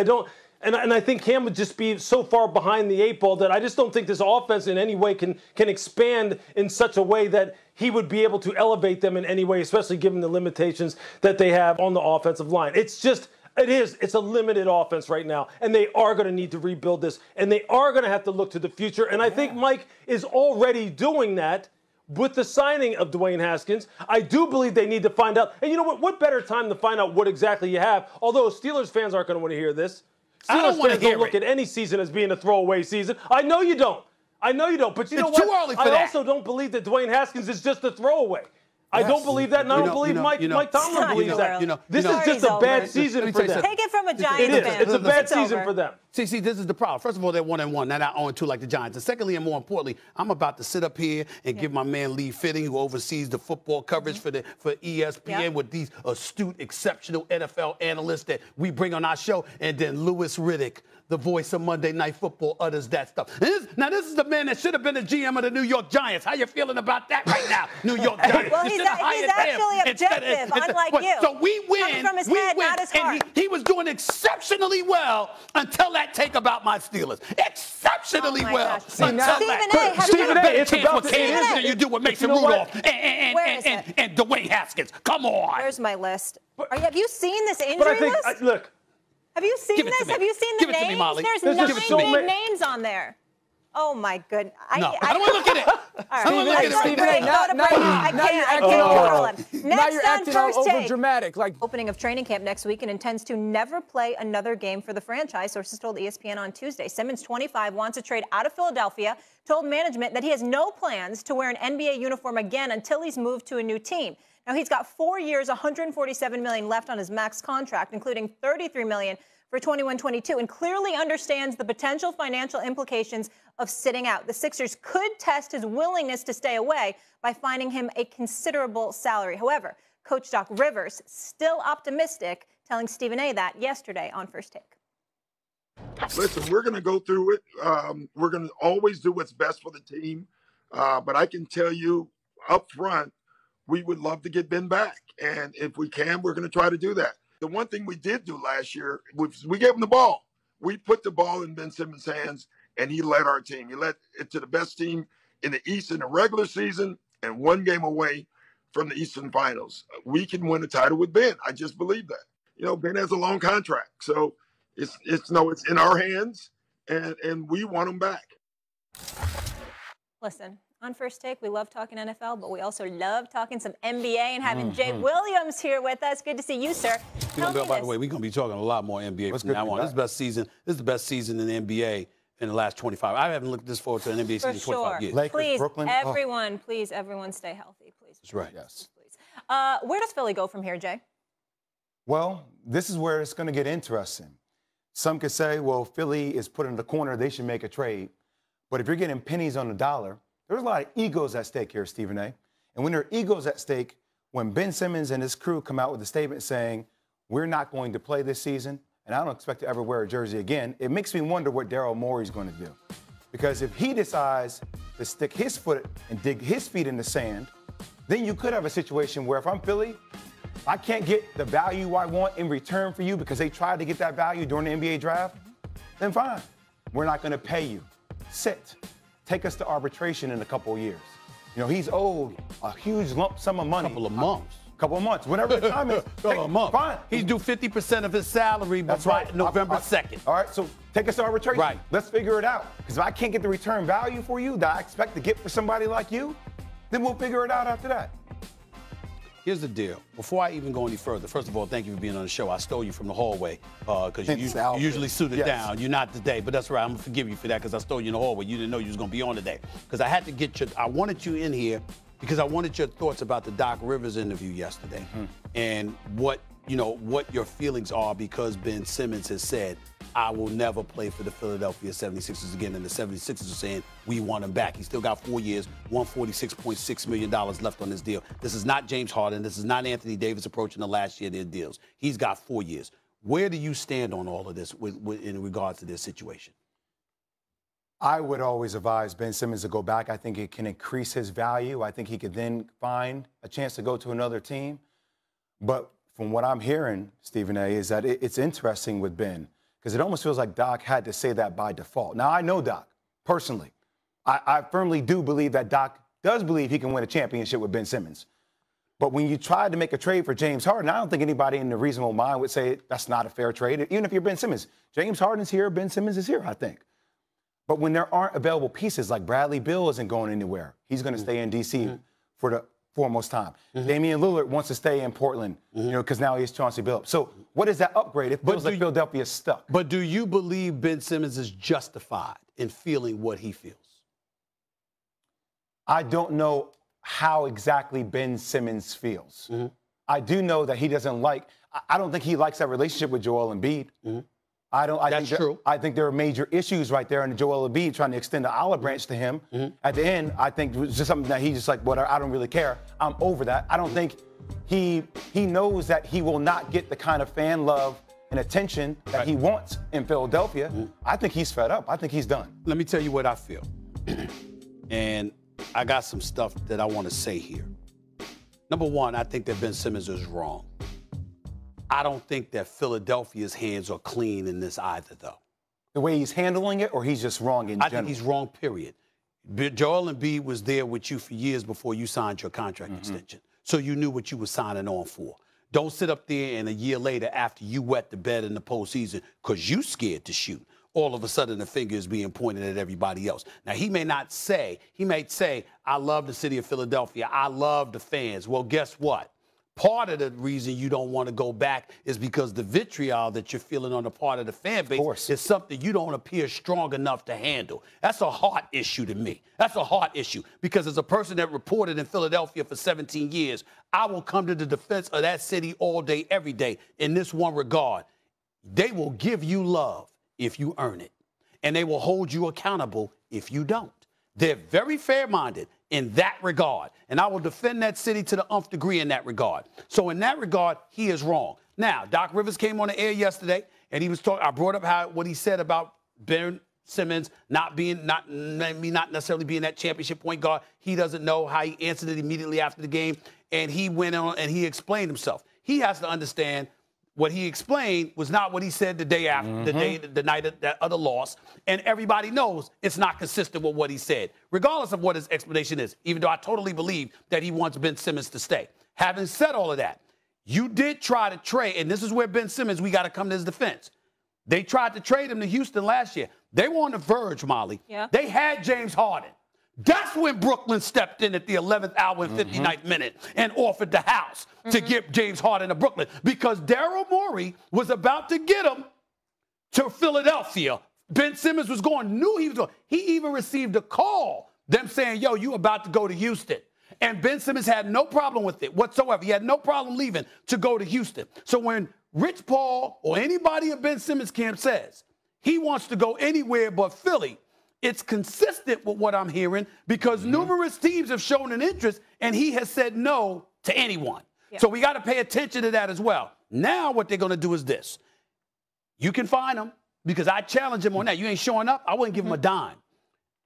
And I think Cam would just be so far behind the eight ball that I just don't think this offense in any way can expand in such a way that he would be able to elevate them in any way, especially given the limitations that they have on the offensive line. It's a limited offense right now, and they are going to need to rebuild this, and they are going to have to look to the future. And I think Mike is already doing that with the signing of Dwayne Haskins. I do believe they need to find out. And you know what better time to find out what exactly you have, although Steelers fans aren't going to want to hear this. Steelers fans don't look at any season as being a throwaway season. I know you don't. But you know what? It's too early for that. I also don't believe that Dwayne Haskins is just a throwaway. I don't believe that, and I don't believe Mike Tomlin believes that. This is just a bad season for them. Take it from a Giants fan. It's a bad season for them. See, this is the problem. First of all, they're 1-1. They're not 0-2 like the Giants. And secondly, and more importantly, I'm about to sit up here and give my man Lee Fitting, who oversees the football coverage for ESPN, with these astute, exceptional NFL analysts that we bring on our show, and then Louis Riddick, the voice of Monday Night Football, utters that stuff. Now, this is the man that should have been the GM of the New York Giants. How you feeling about that right now, New York Giants? Well, he's actually objective, unlike you. So we win. Coming from his head, not his heart. And he was doing exceptionally well until that take about my Steelers. Exceptionally well. Stephen A, it's about the you do with Mason Rudolph and Dwayne Haskins. Come on. Where's my list? Have you seen this injury list? Look. Have you seen this? Have you seen the names? Me, Molly. There's 9 big names on there. Oh, my goodness. No, I don't want to look at it. I don't want to look at it right now. I can't control him. Now you're acting all over dramatic. Like opening of training camp next week and intends to never play another game for the franchise, sources told ESPN on Tuesday. Simmons, 25, wants to trade out of Philadelphia, told management that he has no plans to wear an NBA uniform again until he's moved to a new team. Now, he's got 4 years, $147 million left on his max contract, including $33 million for 21-22, and clearly understands the potential financial implications of sitting out. The Sixers could test his willingness to stay away by finding him a considerable salary. However, Coach Doc Rivers still optimistic, telling Stephen A. that yesterday on First Take. Listen, we're going to go through it. We're going to always do what's best for the team. But I can tell you up front, we would love to get Ben back. And if we can, we're going to try to do that. The one thing we did do last year was we gave him the ball. We put the ball in Ben Simmons' hands, and he led our team. He led it to the best team in the East in the regular season and 1 game away from the Eastern Finals. We can win a title with Ben. I just believe that. You know, Ben has a long contract, so it's in our hands, and we want him back. Listen, On First Take, we love talking NFL, but we also love talking some NBA and having Jay Williams here with us. Good to see you, sir. By the way, we're going to be talking a lot more NBA from now on. This is the best season. This is the best season in the NBA in the last 25. I haven't looked this forward to an NBA season in 25 years. Lakers, please, Brooklyn. Everyone, please, everyone stay healthy, please. That's right. Yes. Please. Where does Philly go from here, Jay? Well, this is where it's going to get interesting. Some could say, well, Philly is put in the corner. They should make a trade. But if you're getting pennies on the dollar, there's a lot of egos at stake here, Stephen A. And when there are egos at stake, when Ben Simmons and his crew come out with a statement saying, we're not going to play this season, and I don't expect to ever wear a jersey again, it makes me wonder what Daryl Morey's going to do. Because if he decides to stick his foot and dig his feet in the sand, then you could have a situation where if I'm Philly, I can't get the value I want in return for you because they tried to get that value during the NBA draft, then fine. We're not going to pay you. Sit. Take us to arbitration in a couple of years. You know, he's owed a huge lump sum of money. Couple of months. Couple of months. Whatever the time is. A month. Fine. He's due 50% of his salary That's by right. November 2nd. All right, so take us to arbitration. Right. Let's figure it out. Because if I can't get the return value for you that I expect to get for somebody like you, then we'll figure it out after that. Here's the deal. Before I even go any further, first of all, thank you for being on the show. I stole you from the hallway because you usually suited down. You're not today, but that's right. I'm going to forgive you for that because I stole you in the hallway. You didn't know you was going to be on today. Because I had to get you, I wanted you in here because I wanted your thoughts about the Doc Rivers interview yesterday and what your feelings are because Ben Simmons has said, I will never play for the Philadelphia 76ers again. And the 76ers are saying, we want him back. He's still got 4 years, $146.6 million left on this deal. This is not James Harden. This is not Anthony Davis approaching the last year of their deals. He's got 4 years. Where do you stand on all of this in regards to this situation? I would always advise Ben Simmons to go back. I think it can increase his value. I think he could then find a chance to go to another team. But from what I'm hearing, Stephen A., is that it's interesting with Ben. Because it almost feels like Doc had to say that by default. Now, I know Doc, personally. I firmly do believe that Doc does believe he can win a championship with Ben Simmons. But when you tried to make a trade for James Harden, I don't think anybody in the reasonable mind would say that's not a fair trade, even if you're Ben Simmons. James Harden's here, Ben Simmons is here, I think. But when there aren't available pieces, like Bradley Beal isn't going anywhere. He's going to stay in D.C. for the foremost time. Damian Lillard wants to stay in Portland, because now he's Chauncey Billups. So what is that upgrade? It feels like Philadelphia is stuck. But do you believe Ben Simmons is justified in feeling what he feels? I don't know how exactly Ben Simmons feels. I do know that he doesn't like, I don't think he likes that relationship with Joel Embiid. That's true. I think there are major issues right there in Joel Embiid trying to extend the olive branch to him. At the end, I think it was just something that he's just like, whatever, I don't really care. I'm over that. I don't think he knows that he will not get the kind of fan love and attention that he wants in Philadelphia. I think he's fed up. I think he's done. Let me tell you what I feel. And I got some stuff that I want to say here. Number one, I think that Ben Simmons is wrong. I don't think that Philadelphia's hands are clean in this either, though. The way he's handling it, or he's just wrong in general? I think he's wrong, period. Joel Embiid was there with you for years before you signed your contract extension. So you knew what you were signing on for. Don't sit up there and a year later, after you wet the bed in the postseason, because you scared to shoot, all of a sudden the finger is being pointed at everybody else. Now, he may say, I love the city of Philadelphia. I love the fans. Well, guess what? Part of the reason you don't want to go back is because the vitriol that you're feeling on the part of the fan base is something you don't appear strong enough to handle. That's a heart issue to me. That's a heart issue because as a person that reported in Philadelphia for 17 years, I will come to the defense of that city all day, every day in this one regard. They will give you love if you earn it, and they will hold you accountable if you don't. They're very fair-minded in that regard, and I will defend that city to the nth degree in that regard. So in that regard, he is wrong. Now, Doc Rivers came on the air yesterday, and he was talking. I brought up what he said about Ben Simmons not necessarily being that championship point guard. He doesn't know how he answered it immediately after the game, and he went on and he explained himself. He has to understand. What he explained was not what he said the day after, the night of the loss. And everybody knows it's not consistent with what he said, regardless of what his explanation is, even though I totally believe that he wants Ben Simmons to stay. Having said all of that, you did try to trade, and this is where Ben Simmons, we got to come to his defense. They tried to trade him to Houston last year. They were on the verge, Molly. Yeah. They had James Harden. That's when Brooklyn stepped in at the 11th hour and 59th minute and offered the house to get James Harden to Brooklyn because Daryl Morey was about to get him to Philadelphia. Ben Simmons was going, knew he was going. He even received a call, them saying, yo, you about to go to Houston. And Ben Simmons had no problem with it whatsoever. He had no problem leaving to go to Houston. So when Rich Paul or anybody in Ben Simmons' camp says he wants to go anywhere but Philly, it's consistent with what I'm hearing because numerous teams have shown an interest and he has said no to anyone. Yeah. So we got to pay attention to that as well. Now what they're going to do is this. You can find him because I challenge him on that. You ain't showing up, I wouldn't give him a dime.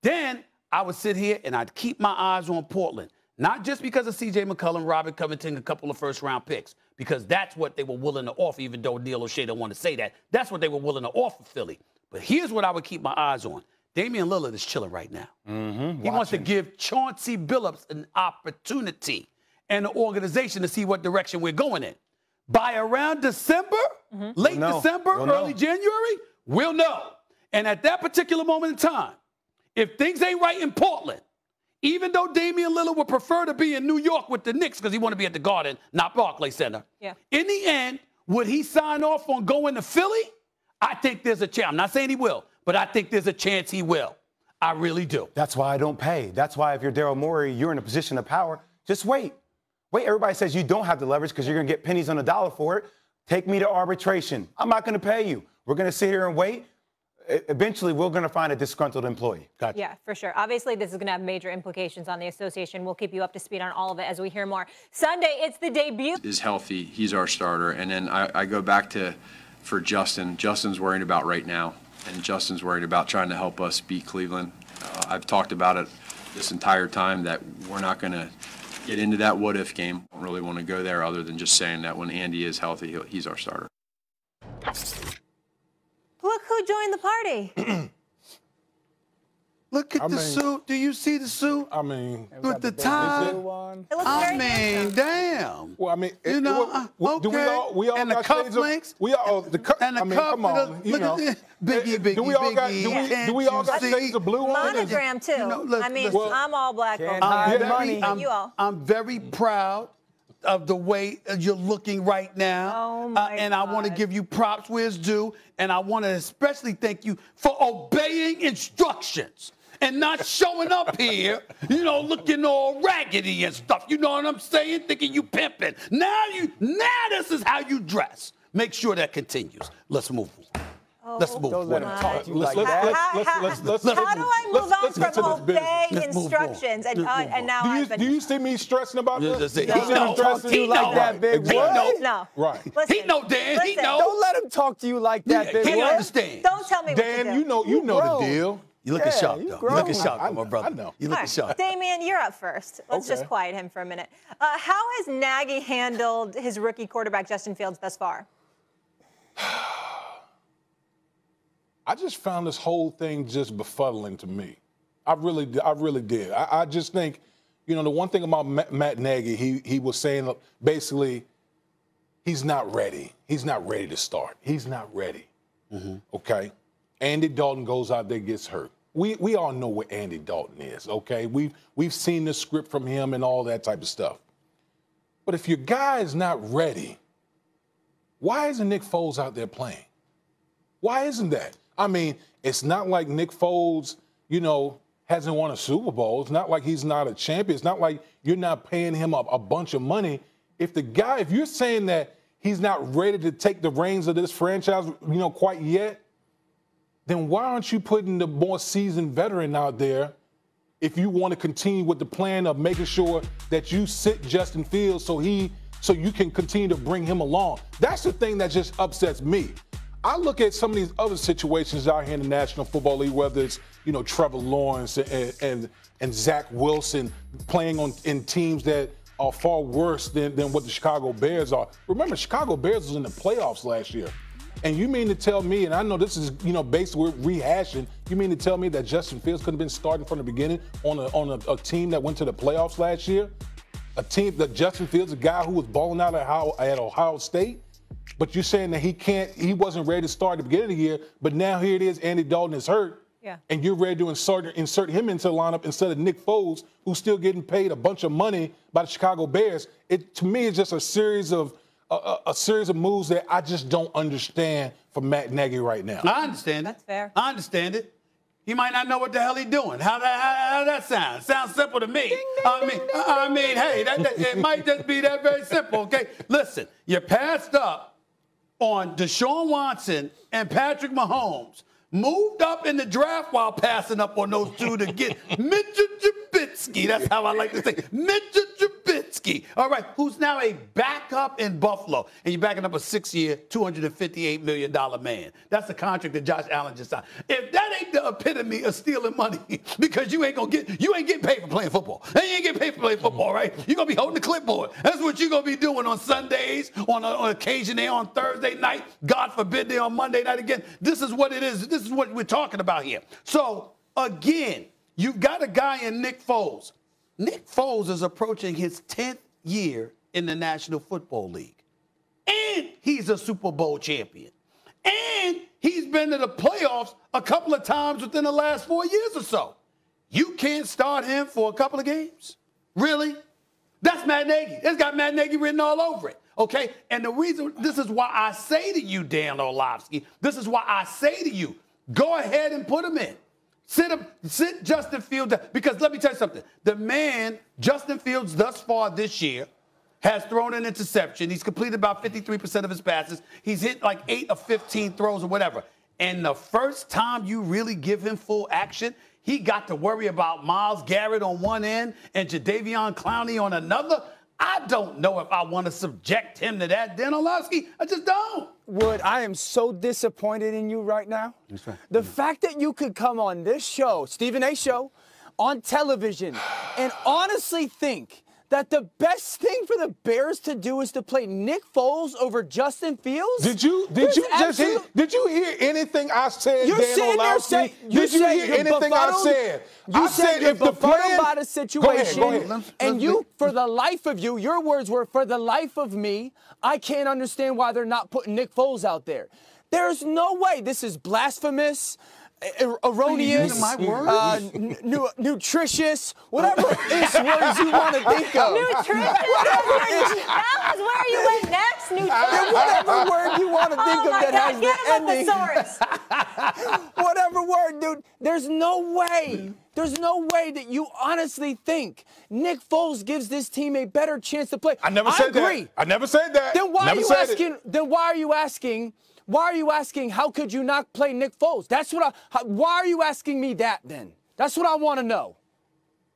Then I would sit here and I'd keep my eyes on Portland. Not just because of C.J. McCollum, Robert Covington, a couple of first-round picks, because that's what they were willing to offer, even though Neil O'Shea don't want to say that. That's what they were willing to offer Philly. But here's what I would keep my eyes on. Damian Lillard is chilling right now. He wants to give Chauncey Billups an opportunity and an organization to see what direction we're going in. By around December, late December, early January, we'll know. And at that particular moment in time, if things ain't right in Portland, even though Damian Lillard would prefer to be in New York with the Knicks because he want to be at the Garden, not Barclays Center. Yeah. In the end, would he sign off on going to Philly? I think there's a chance. I'm not saying he will, but I think there's a chance he will. I really do. That's why I don't pay. That's why if you're Daryl Morey, you're in a position of power. Just wait. Wait, everybody says you don't have the leverage because you're going to get pennies on the dollar for it. Take me to arbitration. I'm not going to pay you. We're going to sit here and wait. Eventually, we're going to find a disgruntled employee. Gotcha. Yeah, for sure. Obviously, this is going to have major implications on the association. We'll keep you up to speed on all of it as we hear more. Sunday, it's the debut. Is healthy. He's our starter. And then I go back to, for Justin. Justin's worried about right now. And Justin's worried about trying to help us beat Cleveland. I've talked about it this entire time that we're not going to get into that what-if game. I don't really want to go there other than just saying that when Andy is healthy, he's our starter. Look who joined the party. Look at the suit. Do you see the suit? I mean, with the tie. I mean, damn. Well, I mean, you know, do we all and got the cufflinks? We all the and the I mean, cuff. come on, you know. Biggie. Do we all got shades of blue on? Monogram too. You know, look, I mean, I'm all black. I'm very proud of the way you're looking right now. Oh my and I want to give you props where it's due. And I want to especially thank you for obeying instructions and not showing up here, you know, looking all raggedy and stuff. You know what I'm saying? Thinking you pimping. Now this is how you dress. Make sure that continues. Let's move. Let's move. Don't let him talk to you like that. How do I move on from obey instructions? And now do you see me stressing about this? He knows. Talk to you like that, big boy. No. Right. He know, Dan. He know. Don't let him talk to you like that, big boy. He understands. Don't tell me what to do. Dan, you know the deal. You looking sharp, though. You looking sharp, my brother. I know. You looking sharp. Damian, you're up first. Let's just quiet him for a minute. How has Nagy handled his rookie quarterback, Justin Fields, thus far? I just found this whole thing just befuddling to me. I really did. I just think, you know, the one thing about Matt Nagy, he was saying basically he's not ready. He's not ready to start. He's not ready. Okay? Andy Dalton goes out there, gets hurt. We all know what Andy Dalton is, okay? We've seen the script from him and all that type of stuff. But if your guy is not ready, why isn't Nick Foles out there playing? Why isn't that? I mean, it's not like Nick Foles, you know, hasn't won a Super Bowl. It's not like he's not a champion. It's not like you're not paying him a bunch of money. If you're saying that he's not ready to take the reins of this franchise, you know, quite yet, then why aren't you putting the more seasoned veteran out there if you want to continue with the plan of making sure that you sit Justin Fields so you can continue to bring him along? That's the thing that just upsets me. I look at some of these other situations out here in the National Football League, whether it's, you know, Trevor Lawrence and Zach Wilson playing in teams that are far worse than what the Chicago Bears are. Remember, Chicago Bears was in the playoffs last year. And you mean to tell me, and I know this is, you know, basically rehashing, you mean to tell me that Justin Fields could have been starting from the beginning on a team that went to the playoffs last year? A team that Justin Fields, a guy who was balling out at Ohio State? But you're saying that he wasn't ready to start at the beginning of the year, but now here it is, Andy Dalton is hurt. Yeah. And you're ready to insert him into the lineup instead of Nick Foles, who's still getting paid a bunch of money by the Chicago Bears. To me, it's just a series of moves that I just don't understand from Matt Nagy right now. I understand it. That's fair. I understand it. He might not know what the hell he's doing. How that sound? Sounds simple to me. Ding, ding, I mean, hey, it might just be that very simple, okay? Listen, you passed up on Deshaun Watson and Patrick Mahomes. Moved up in the draft while passing up on those two to get Mitchell Trubisky. That's how I like to say Mitchell Trubisky. All right, who's now a backup in Buffalo. And you're backing up a 6-year, $258 million man. That's the contract that Josh Allen just signed. If that ain't the epitome of stealing money, because you ain't getting paid for playing football. And you ain't getting paid for playing football, right? You're going to be holding the clipboard. That's what you're going to be doing on Sundays, on occasion there on Thursday night. God forbid they're on Monday night again. This is what it is. This is what we're talking about here. So, again, you've got a guy in Nick Foles. Nick Foles is approaching his 10th year in the National Football League. And he's a Super Bowl champion. And he's been to the playoffs a couple of times within the last 4 years or so. You can't start him for a couple of games? Really? That's Matt Nagy. It's got Matt Nagy written all over it. Okay? And the reason, this is why I say to you, Dan Orlovsky, this is why I say to you, go ahead and put him in. Sit Justin Fields, because let me tell you something. The man, Justin Fields, thus far this year, has thrown an interception. He's completed about 53% of his passes. He's hit like 8 of 15 throws or whatever. And the first time you really give him full action, he got to worry about Myles Garrett on one end and Jadeveon Clowney on another. I don't know if I want to subject him to that, Dan Orlovsky. I just don't. Wood, I am so disappointed in you right now. That's right. The fact that you could come on this show, Stephen A. Show, on television, and honestly think that the best thing for the Bears to do is to play Nick Foles over Justin Fields? Did you hear anything I said, Dan Orlovsky? Did you hear anything I said? You said if the plan about a situation, go ahead. and you, for the life of you, your words were, for the life of me, I can't understand why they're not putting Nick Foles out there. There's no way. This is blasphemous, erroneous, nutritious, whatever words you want to think of. Nutritious? That was where you went next, nutritious. Whatever word you want to think of that has the ending. Whatever word, dude. There's no way. There's no way that you honestly think Nick Foles gives this team a better chance to play. I never said that. I never said that. Then why are you asking? Why are you asking, how could you not play Nick Foles? Why are you asking me that then? That's what I want to know.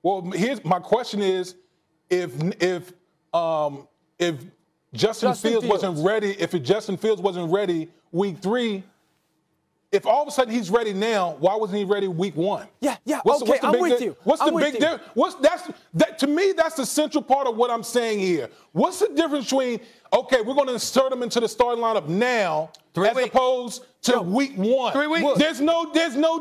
Well, here's my question is, if Justin Fields wasn't ready week 3, if all of a sudden he's ready now, why wasn't he ready week 1? Yeah, I'm with you. What's the big difference? To me, that's the central part of what I'm saying here. What's the difference between, okay, we're going to insert him into the starting lineup now opposed to week 1? 3 weeks. There's no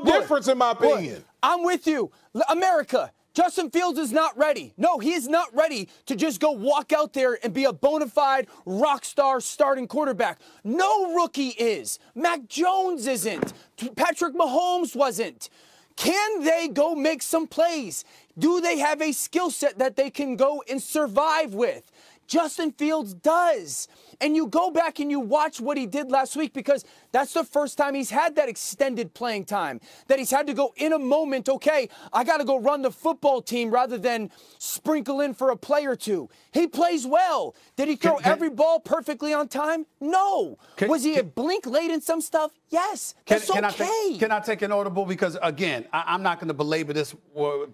difference in my opinion. I'm with you. America, Justin Fields is not ready. No, he is not ready to just go walk out there and be a bona fide rock star starting quarterback. No rookie is. Mac Jones isn't. Patrick Mahomes wasn't. Can they go make some plays? Do they have a skill set that they can go and survive with? Justin Fields does. And you go back and you watch what he did last week, because that's the first time he's had that extended playing time, that he's had to go in a moment, okay, I got to go run the football team rather than sprinkle in for a play or two. He plays well. Did he throw every ball perfectly on time? No. Was he a blink late in some stuff? Yes. That's okay. Can I take an audible? Because, again, I'm not going to belabor this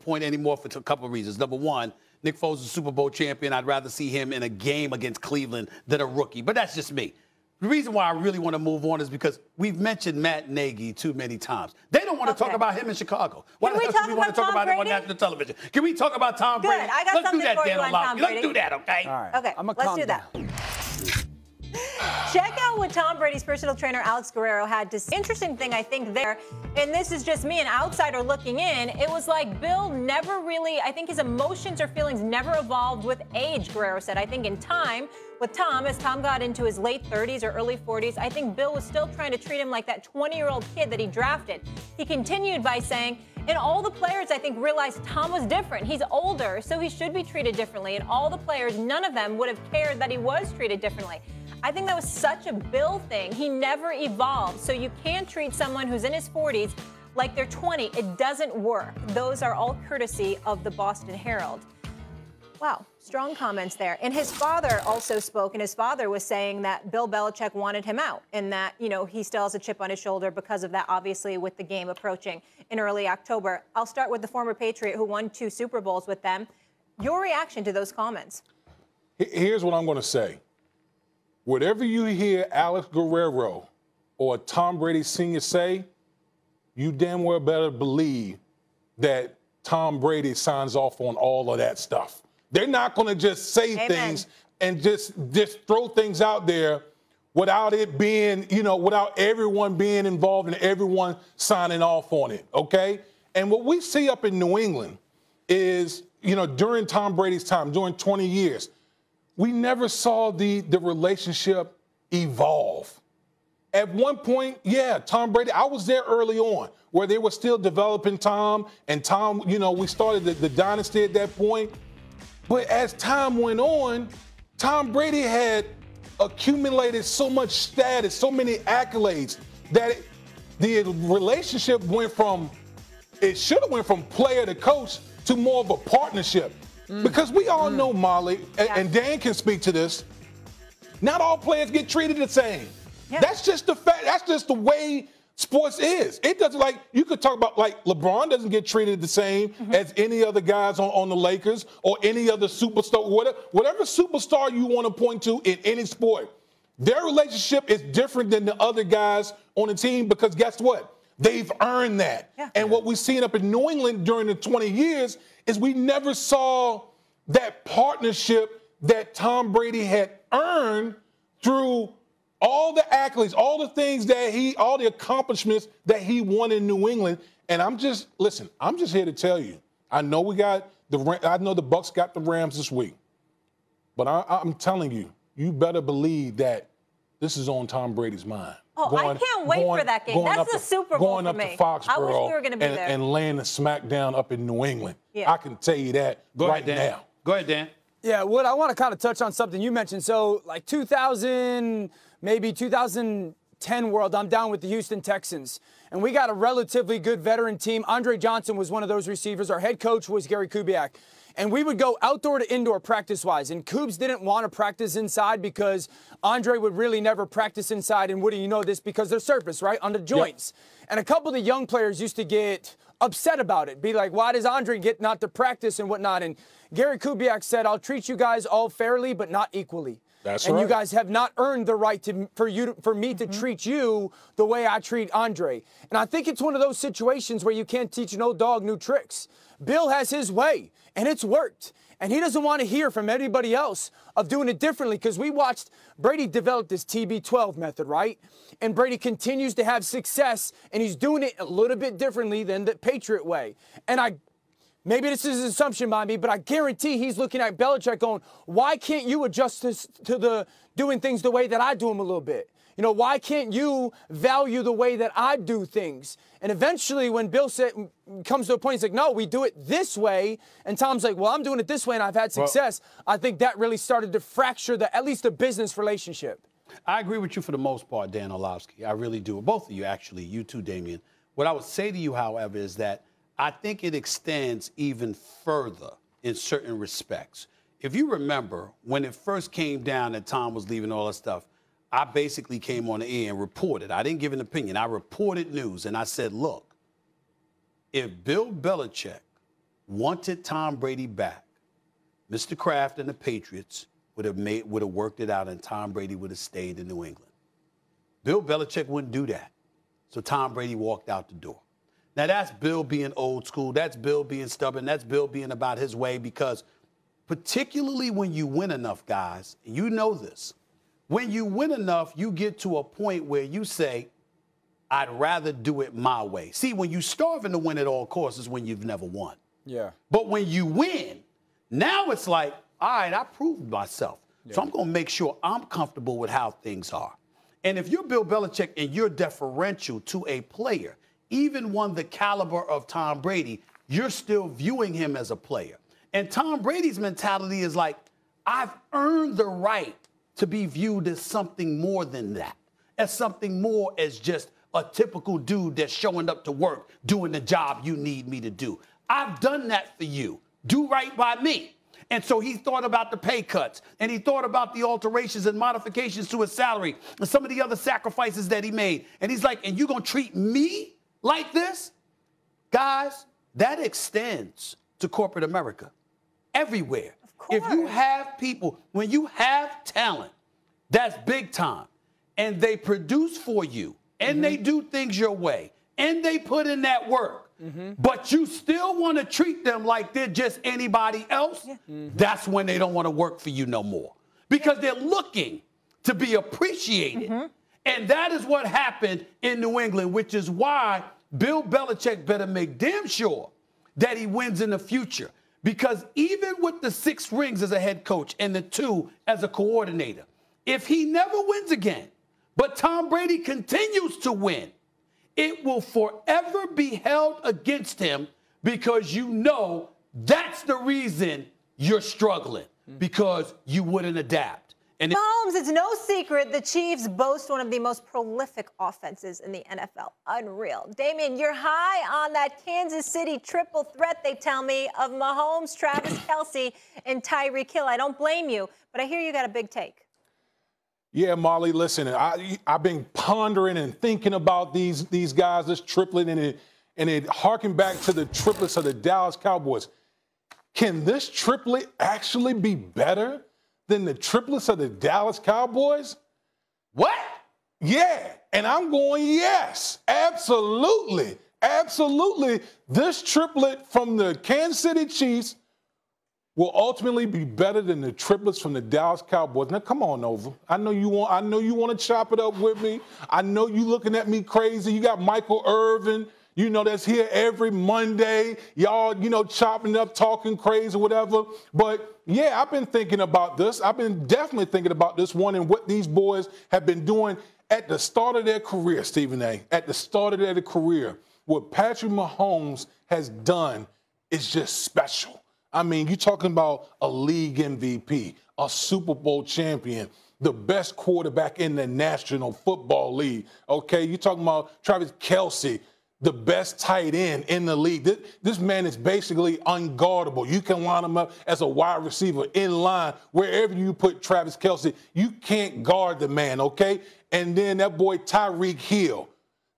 point anymore for a couple of reasons. Number one, Nick Foles is a Super Bowl champion. I'd rather see him in a game against Cleveland than a rookie. But that's just me. The reason why I really want to move on is because we've mentioned Matt Nagy too many times. They don't want to talk about him in Chicago. Can we talk about him on national television? Can we talk about Tom Brady? Good. I got something for you on Tom Brady. Let's do that, okay? All right. Okay, let's do that. Check out what Tom Brady's personal trainer, Alex Guerrero, had to say. Interesting thing, I think, there, and this is just me, an outsider looking in, it was like Bill never really, I think his emotions or feelings never evolved with age, Guerrero said. I think in time, with Tom, as Tom got into his late 30s or early 40s, I think Bill was still trying to treat him like that 20-year-old kid that he drafted. He continued by saying, and all the players, I think, realized Tom was different. He's older, so he should be treated differently. And all the players, none of them would have cared that he was treated differently. I think that was such a Bill thing. He never evolved. So you can't treat someone who's in his 40s like they're 20. It doesn't work. Those are all courtesy of the Boston Herald. Wow, strong comments there. And his father also spoke, and his father was saying that Bill Belichick wanted him out and that, you know, he still has a chip on his shoulder because of that, obviously, with the game approaching in early October. I'll start with the former Patriot who won 2 Super Bowls with them. Your reaction to those comments? Here's what I'm going to say. Whatever you hear Alex Guerrero or Tom Brady Sr. say, you damn well better believe that Tom Brady signs off on all of that stuff. They're not going to just say things and just throw things out there without it being, you know, without everyone being involved and everyone signing off on it, okay? And what we see up in New England is, you know, during Tom Brady's time, during 20 years, we never saw the relationship evolve. At one point, yeah, Tom Brady, I was there early on where they were still developing Tom, and Tom, you know, we started the dynasty at that point. But as time went on, Tom Brady had accumulated so much status, so many accolades, that the relationship went from, it should have went from player to coach to more of a partnership. Because we all know, Molly, and Dan can speak to this, not all players get treated the same. Yeah. That's just the fact. That's just the way sports is. It doesn't, like, you could talk about, like, LeBron doesn't get treated the same as any other guys on the Lakers or any other superstar, whatever superstar you want to point to in any sport. Their relationship is different than the other guys on the team because guess what? They've earned that. Yeah. And what we've seen up in New England during the 20 years is we never saw that partnership that Tom Brady had earned through all the accolades, all the things that all the accomplishments that he won in New England. And I'm just here to tell you, I know the Bucks got the Rams this week, but I'm telling you, you better believe that this is on Tom Brady's mind. Oh, I can't wait for that game. That's the Super Bowl for me. Going up to Foxborough I wish we were going to be there. And laying the smack down up in New England. Yeah. I can tell you that right now. Go ahead, Dan. Yeah, Wood, I want to kind of touch on something you mentioned. So, like maybe 2010 world, I'm down with the Houston Texans. And we got a relatively good veteran team. Andre Johnson was one of those receivers. Our head coach was Gary Kubiak. And we would go outdoor to indoor practice-wise. And Coobs didn't want to practice inside because Andre would really never practice inside. And Woody, you know this because they're surface, right, on the joints. Yep. And a couple of the young players used to get upset about it. Be like, why does Andre get not to practice and whatnot? And Gary Kubiak said, I'll treat you guys all fairly, but not equally. That's and right. You guys have not earned the right for me to treat you the way I treat Andre. And I think it's one of those situations where you can't teach an old dog new tricks. Bill has his way, and it's worked. And he doesn't want to hear from anybody else of doing it differently because we watched Brady develop this TB12 method, right? And Brady continues to have success, and he's doing it a little bit differently than the Patriot way. And maybe this is an assumption by me, but I guarantee he's looking at Belichick going, why can't you adjust this to the doing things the way that I do them a little bit? You know, why can't you value the way that I do things? And eventually when Bill comes to a point, he's like, no, we do it this way. And Tom's like, well, I'm doing it this way and I've had success. Well, I think that really started to fracture at least the business relationship. I agree with you for the most part, Dan Orlovsky. I really do. Both of you, actually. You too, Damian. What I would say to you, however, is that I think it extends even further in certain respects. If you remember, when it first came down that Tom was leaving all that stuff, I basically came on the air and reported. I didn't give an opinion. I reported news, and I said, look, if Bill Belichick wanted Tom Brady back, Mr. Kraft and the Patriots would have worked it out, and Tom Brady would have stayed in New England. Bill Belichick wouldn't do that. So Tom Brady walked out the door. Now, that's Bill being old school. That's Bill being stubborn. That's Bill being about his way because particularly when you win enough, guys, and you know this, When you win enough, you get to a point where you say, I'd rather do it my way. See, when you're starving to win at all costs is when you've never won. Yeah. But when you win, now it's like, all right, I proved myself. Yeah. So I'm going to make sure I'm comfortable with how things are. And if you're Bill Belichick and you're deferential to a player, even one the caliber of Tom Brady, you're still viewing him as a player. And Tom Brady's mentality is like, I've earned the right to be viewed as something more than that, as something more as just a typical dude that's showing up to work, doing the job you need me to do. I've done that for you. Do right by me. And so he thought about the pay cuts, and he thought about the alterations and modifications to his salary and some of the other sacrifices that he made. And he's like, and you're going to treat me like this? Guys, that extends to corporate America everywhere. Of course. If you have people, when you have talent that's big time, and they produce for you, and they do things your way, and they put in that work, but you still want to treat them like they're just anybody else, that's when they don't want to work for you no more. Because they're looking to be appreciated. And that is what happened in New England, which is why Bill Belichick better make damn sure that he wins in the future. Because even with the 6 rings as a head coach and the 2 as a coordinator, if he never wins again, but Tom Brady continues to win, it will forever be held against him because you know that's the reason you're struggling, because you wouldn't adapt. And Mahomes, it's no secret the Chiefs boast one of the most prolific offenses in the NFL. Unreal. Damien, you're high on that Kansas City triple threat, they tell me, of Mahomes, Travis Kelce, and Tyreek Hill. I don't blame you, but I hear you got a big take. Yeah, Molly, listen, I've been pondering and thinking about these guys, this triplet, and it harkened back to the triplets of the Dallas Cowboys. Can this triplet actually be better than the triplets of the Dallas Cowboys? What? Yeah, and I'm going, yes, absolutely. Absolutely. This triplet from the Kansas City Chiefs will ultimately be better than the triplets from the Dallas Cowboys. Now, come on over. I know you want to chop it up with me. I know you looking at me crazy. You got Michael Irvin, that's here every Monday. Y'all, chopping up, talking crazy, whatever. But, yeah, I've been thinking about this. I've been definitely thinking about this one and what these boys have been doing at the start of their career, Stephen A. At the start of their career. What Patrick Mahomes has done is just special. I mean, you're talking about a league MVP, a Super Bowl champion, the best quarterback in the National Football League, okay? You're talking about Travis Kelce, the best tight end in the league. This man is basically unguardable. You can line him up as a wide receiver in line. Wherever you put Travis Kelce, you can't guard the man, okay? And then that boy Tyreek Hill.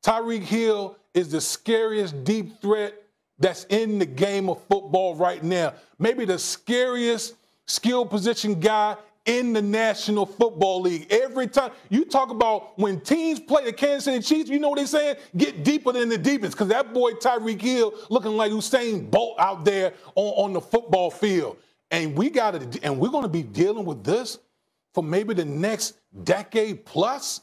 Tyreek Hill is the scariest deep threat that's in the game of football right now. Maybe the scariest skill position guy in the National Football League. Every time you talk about when teams play the Kansas City Chiefs, you know what they're saying? Get deeper than the deepest, because that boy Tyreek Hill looking like Usain Bolt out there on the football field. And we're going to be dealing with this for maybe the next decade plus.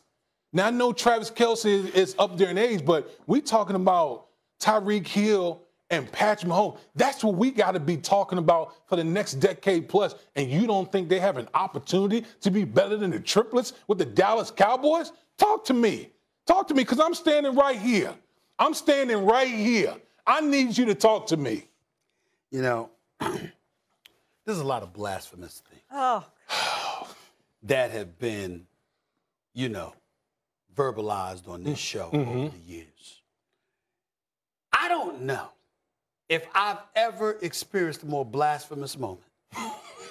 Now, I know Travis Kelce is up there in age, but we're talking about Tyreek Hill and Patrick Mahomes. That's what we got to be talking about for the next decade plus. And you don't think they have an opportunity to be better than the triplets with the Dallas Cowboys? Talk to me. Talk to me, because I'm standing right here. I'm standing right here. I need you to talk to me. There's a lot of blasphemous things that have been, verbalized on this show over the years. I don't know if I've ever experienced a more blasphemous moment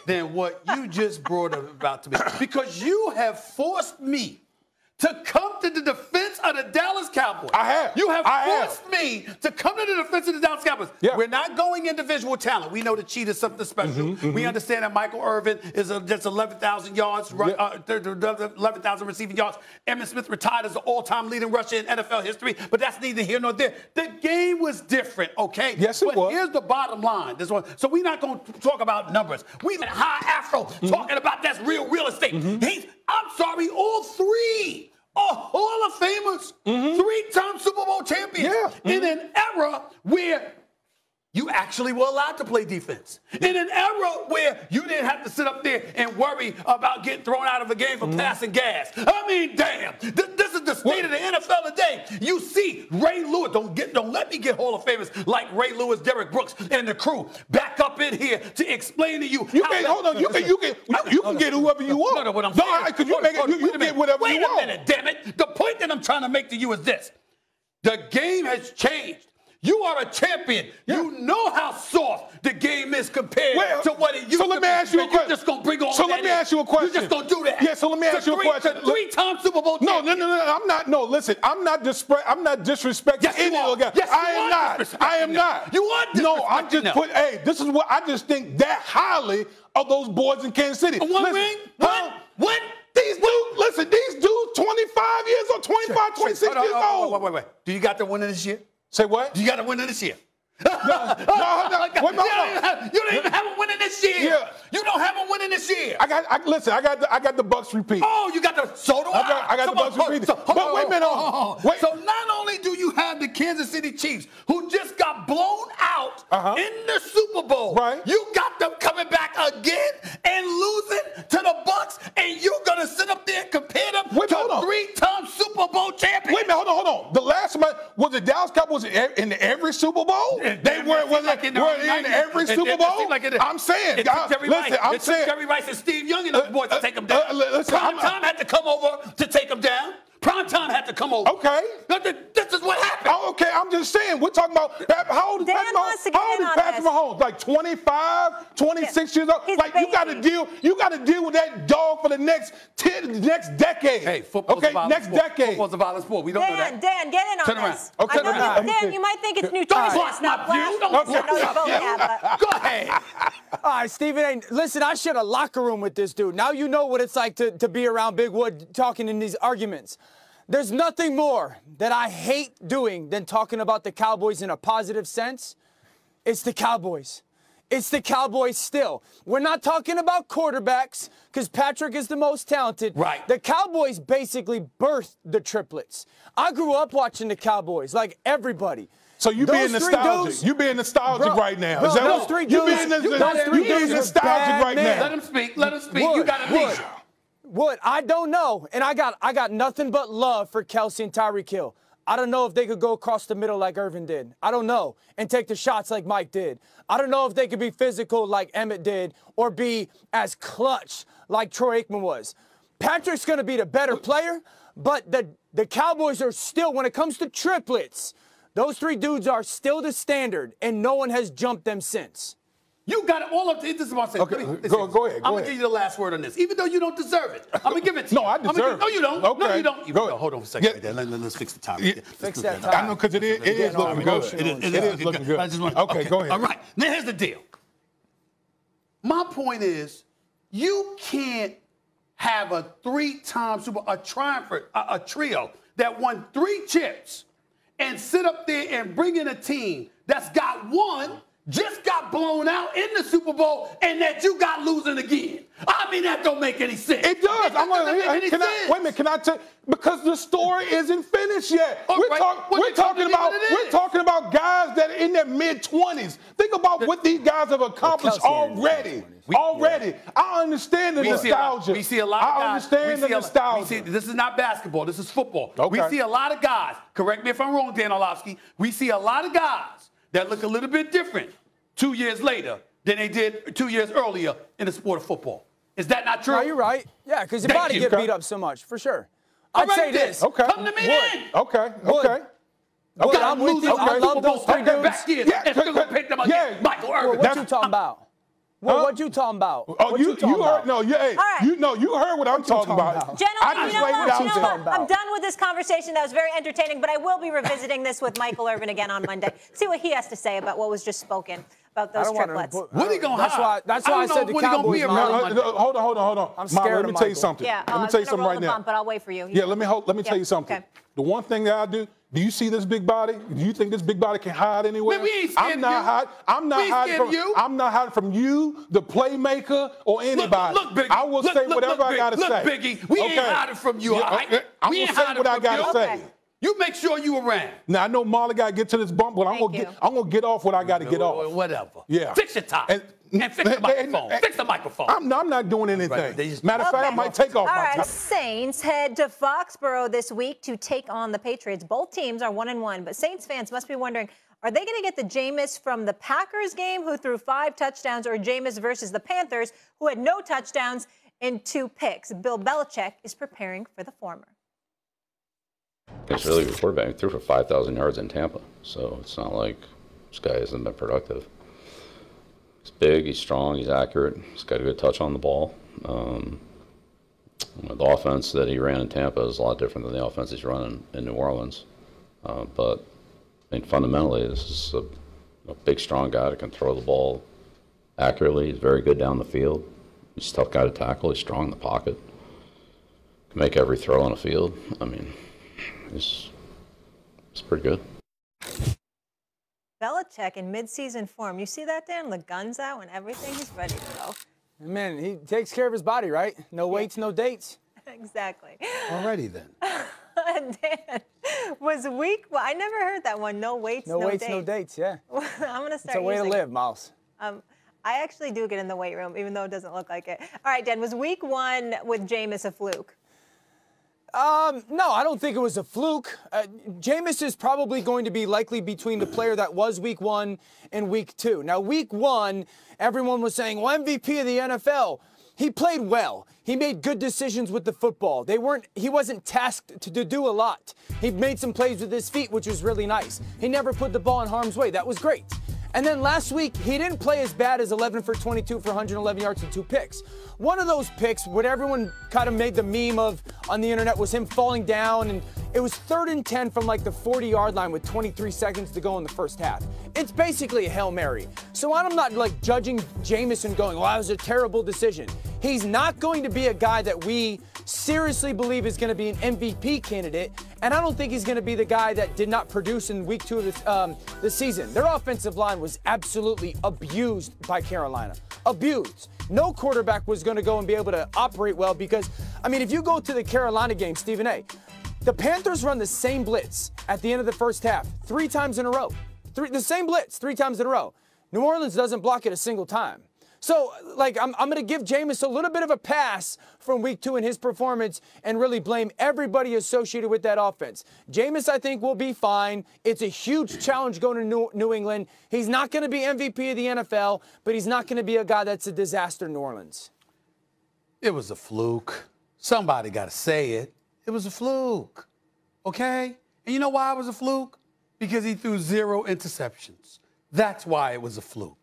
than what you just brought about to me. Because you have forced me to come to the defense of the Dallas Cowboys. I have. You have forced me to come to the defense of the Dallas Cowboys. Yeah. We're not going individual talent. We know the cheat is something special. We understand that Michael Irvin is just 11,000 yards, 11,000 receiving yards. Emmitt Smith retired as the all-time leading rusher in NFL history, but that's neither here nor there. The game was different, okay? Yes, it was. Here's the bottom line. So we're not going to talk about numbers. We let High Afro talking about that's real estate. I'm sorry, all three are Hall of Famers, three-time Super Bowl champions in an era where you actually were allowed to play defense. In an era where you didn't have to sit up there and worry about getting thrown out of a game for passing gas. I mean, damn, this is the state of the NFL today. You see Ray Lewis, don't let me get Hall of Famers like Ray Lewis, Derek Brooks, and the crew back up in here to explain to you. You can get whoever you want. No, what I'm saying. Because you get whatever you want. Wait a minute, damn it. The point that I'm trying to make to you is this. The game has changed. You are a champion. You know how soft the game is compared to what it used to be. So let me ask you a question. You're just going to bring all So let me ask you a question. You're just going to do that. Yeah, so let me ask you a question. Three-time Super Bowl champion. No, I'm not. No, listen, I'm not disrespecting any of the guys. Yes, I am not. You are disrespecting. No, I'm just putting, hey, this is what I just think that highly of those boys in Kansas City. One ring? What? These dudes, 25 years old, 25, 26 years old. Wait. Do you got the winner this year? Say what? You got to win this year. No. You don't even have a winner this year. Yeah. You don't have a winner this year. I got the Bucks repeat. Oh, you got the so do I. I got the Bucks repeat. But wait a minute. Wait. So not only do you have the Kansas City Chiefs, who just got blown out in the Super Bowl, you got them coming back again and losing to the Bucks, and you're gonna sit up there and compare them to three-time Super Bowl champions. Wait a minute, hold on. The last one was the Dallas Cowboys in every Super Bowl. They were in every Super Bowl. I'm saying, it took Jerry Rice and Steve Young and those boys to take them down. Prime time had to come over to take them down. Prime time had to come over. Okay. This is what happened. Oh, okay, I'm just saying. We're talking about how old is Patrick Mahomes? Like 25, 26 years old. Like you got to deal with that dog for the next decade. Hey, football's a violent sport. Next decade. Football's a violent sport. We don't know that. Dan, get in on Turn around. this. Okay, Dan, you might think it's nutritious, not blasphemous. Go ahead. All right, Stephen, listen, I shared a locker room with this dude. Now you know what it's like to be around Big Wood talking in these arguments. There's nothing more that I hate doing than talking about the Cowboys in a positive sense. It's the Cowboys. It's the Cowboys still. We're not talking about quarterbacks because Patrick is the most talented. Right. The Cowboys basically birthed the triplets. I grew up watching the Cowboys like everybody. So you being nostalgic. You being nostalgic right now. Is that those three dudes? You being nostalgic right now. Let him speak. Let him speak. You got a leader. Wood, I don't know. And I got nothing but love for Kelsey and Tyreek Hill. I don't know if they could go across the middle like Irvin did. I don't know. And take the shots like Mike did. I don't know if they could be physical like Emmett did or be as clutch like Troy Aikman was. Patrick's going to be the better player, but the Cowboys are still, when it comes to triplets, those three dudes are still the standard, and no one has jumped them since. You got it all up to this is what I'm saying. Okay, go ahead. I'm going to give you the last word on this, even though you don't deserve it. I'm going to give it to you. No, I deserve it. No, you don't. Okay. No, you don't. Go Hold on for a second. Yeah. Let's fix the time. Fix that time. I know, because it is looking good. It is looking good. Okay, go ahead. All right. Now, here's the deal. My point is, you can't have a three-time a triumvirate, a trio that won 3 chips and sit up there and bring in a team that's got one, just got blown out in the Super Bowl, and that you got losing again. I mean, that don't make any sense. It does. Wait a minute, can I tell you? Because the story isn't finished yet. We're talking about guys that are in their mid-20s. Think about what these guys have accomplished already. I understand the nostalgia. We see a lot of guys. I understand the nostalgia. This is not basketball. This is football. Okay. We see a lot of guys. Correct me if I'm wrong, Dan Orlovsky. We see a lot of guys that look a little bit different 2 years later than they did 2 years earlier in the sport of football. Is that not true? No, you're right. Yeah, because your body get beat up so much, for sure. I'd say this. Okay. Come to me then. Okay. I'm with you. I love those three dudes. Michael Irvin. What you talking about? What you talking about? Oh, you heard what I'm talking about. Gentlemen, I'm done with this conversation. That was very entertaining, but I will be revisiting this with Michael Irvin again on Monday. See what he has to say about what was just spoken. about those triplets. What are you going to hide? That's why I said the Cowboys. Hold on. I'm scared let me tell you something. Yeah, let me tell you something right now. But I'll wait for you. Yeah, let me tell you something. Okay. The one thing that I do you see this big body? Do you think this big body can hide anywhere? Man, we ain't scared I'm not hiding from you, the playmaker, or anybody. Look, Biggie. I will say whatever I got to say. Look, Biggie, we ain't hiding from you, all right? I'm going to say what I got to say. You make sure you around. Now, I know Marley got to get to this bump, but I'm going to get off what I got to get off. Whatever. Yeah. Fix your tie. And fix the microphone. Fix the microphone. I'm not doing anything. Matter of fact, I might take off my tie. Saints head to Foxborough this week to take on the Patriots. Both teams are 1-1, but Saints fans must be wondering, are they going to get the Jameis from the Packers game, who threw 5 touchdowns, or Jameis versus the Panthers, who had no touchdowns and 2 picks? Bill Belichick is preparing for the former. It's really good quarterback. He threw for 5,000 yards in Tampa, so it's not like this guy hasn't been productive. He's big, he's strong, he's accurate, he's got a good touch on the ball. The offense that he ran in Tampa is a lot different than the offense he's running in New Orleans. But I think fundamentally, this is a big, strong guy that can throw the ball accurately. He's very good down the field. He's a tough guy to tackle. He's strong in the pocket. Can make every throw on the field. I mean, it's pretty good. Belichick in midseason form. You see that, Dan? The gun's out and everything. He's ready to go. Man, he takes care of his body, right? No weights, no dates. Exactly. Already then. Dan, was week? Well, I never heard that one. No weights, no dates. No dates. Yeah. I'm gonna start. It's a way to live, Miles. I actually do get in the weight room, even though it doesn't look like it. All right, Dan. Was week 1 with Jameis a fluke? No, I don't think it was a fluke. Jameis is probably going to be likely between the player that was week 1 and week 2. Now, week 1, everyone was saying, well, MVP of the NFL. He played well. He made good decisions with the football. He wasn't tasked to do a lot. He made some plays with his feet, which was really nice. He never put the ball in harm's way. That was great. And then last week, he didn't play as bad as 11 for 22 for 111 yards and 2 picks. One of those picks, what everyone kind of made the meme of on the internet, was him falling down, and it was 3rd and 10 from like the 40-yard line with 23 seconds to go in the first half. It's basically a Hail Mary. So I'm not like judging Jameis and going, well, that was a terrible decision. He's not going to be a guy that we seriously believe is going to be an MVP candidate, and I don't think he's going to be the guy that did not produce in week 2 of this season. Their offensive line was absolutely abused by Carolina. Abused. No quarterback was going to go and be able to operate well because, I mean, if you go to the Carolina game, Stephen A., the Panthers run the same blitz at the end of the first half 3 times in a row. The same blitz 3 times in a row. New Orleans doesn't block it a single time. So, like, I'm going to give Jameis a little bit of a pass from week 2 in his performance and really blame everybody associated with that offense. Jameis, I think, will be fine. It's a huge challenge going to New England. He's not going to be MVP of the NFL, but he's not going to be a guy that's a disaster in New Orleans. It was a fluke. Somebody got to say it. It was a fluke. Okay? And you know why it was a fluke? Because he threw 0 interceptions. That's why it was a fluke.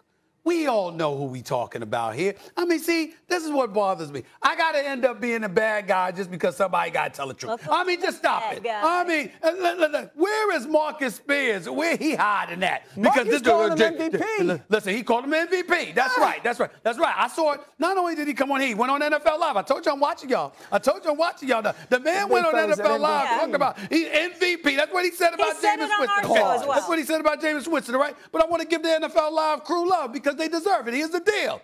We all know who we talking about here. I mean, see, this is what bothers me. I got to end up being a bad guy just because somebody got to tell the truth. I mean, just stop it. I mean, where is Marcus Spears? Where he hiding at? Because Marcus called him MVP. Listen, he called him MVP. That's right. I saw it. Not only did he come on, he went on NFL Live. I told you I'm watching y'all. The man went on NFL Live talking about he's MVP. That's what he said about Jameis Winston. Well. That's what he said about Jameis Winston, all right? But I want to give the NFL Live crew love because they deserve it. Here's the deal.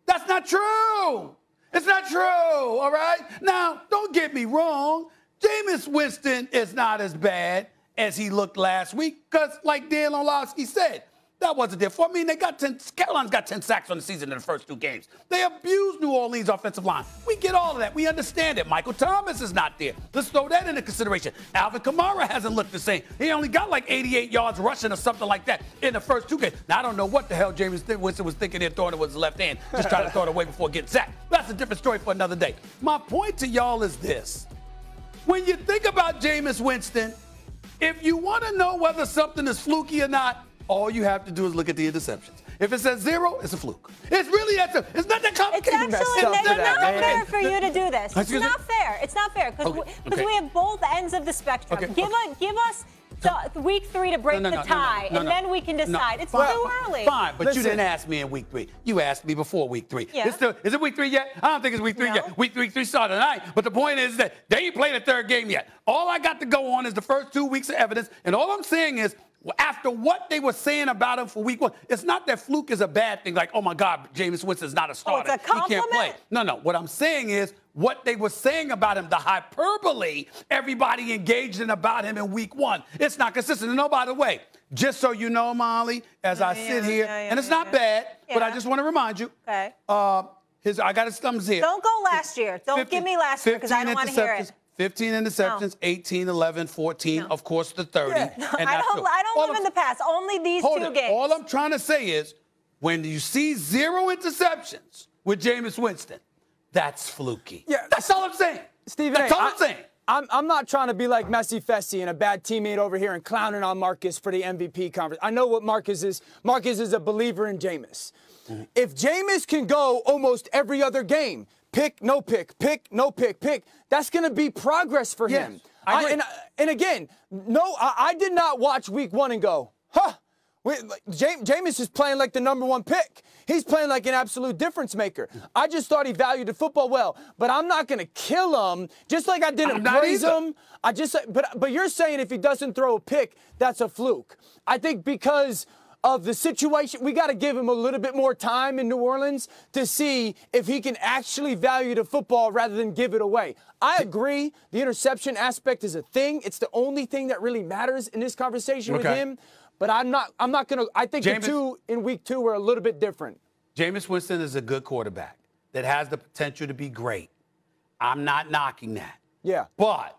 That's not true. It's not true, all right? Now, don't get me wrong. Jameis Winston is not as bad as he looked last week because, like Dan Orlovsky said, that wasn't their fault. I mean, Carolina's got 10 sacks on the season in the first 2 games. They abused New Orleans' offensive line. We get all of that. We understand it. Michael Thomas is not there. Let's throw that into consideration. Alvin Kamara hasn't looked the same. He only got like 88 yards rushing or something like that in the first 2 games. Now, I don't know what the hell Jameis Winston was thinking there throwing it with his left hand, just trying to throw it away before getting sacked. That's a different story for another day. My point to y'all is this. When you think about Jameis Winston, if you want to know whether something is fluky or not, all you have to do is look at the interceptions. If it says 0, it's a fluke. It's not that complicated. It's actually not fair for you to do this. It's not fair. It's not fair because we have both ends of the spectrum. Okay. Give us week 3 to break the tie, and then we can decide. It's too early. Fine, but you didn't ask me in week 3. You asked me before week 3. Yeah. Is it week 3 yet? I don't think it's week 3 yet. Week 3 started tonight. But the point is that they ain't played a third game yet. All I got to go on is the first 2 weeks of evidence, and all I'm saying is, after what they were saying about him for week 1, it's not that fluke is a bad thing. Like, oh my God, Jameis Winston's not a starter. It's a compliment? He can't play. No. What I'm saying is what they were saying about him, the hyperbole everybody engaged in about him in week 1. It's not consistent. And oh, by the way, just so you know, Molly, as I sit here, and it's not bad, but I just want to remind you. Okay. I got his thumbs here. Don't go last year. Don't give me last year because I don't want to hear it. 15 interceptions, 18, 11, 14, of course, the 30. Yeah. I don't live in the past. Only these 2 games. All I'm trying to say is when you see 0 interceptions with Jameis Winston, that's fluky. Yeah, that's all I'm saying. Stephen, that's all I'm saying. I'm not trying to be like Messi Fessy and a bad teammate over here and clowning on Marcus for the MVP conference. I know what Marcus is. Marcus is a believer in Jameis. If Jameis can go almost every other game, pick, no pick, pick, no pick, pick, that's going to be progress for him. And again, I did not watch week 1 and go, huh, Jameis is playing like the #1 pick. He's playing like an absolute difference maker. I just thought he valued the football well, but I'm not going to kill him just like I didn't praise him. But you're saying if he doesn't throw a pick, that's a fluke. I think because of the situation, we got to give him a little bit more time in New Orleans to see if he can actually value the football rather than give it away. I agree. The interception aspect is a thing. It's the only thing that really matters in this conversation with him. But I'm not going to. I think the 2 in week 2 were a little bit different. Jameis Winston is a good quarterback that has the potential to be great. I'm not knocking that. Yeah. But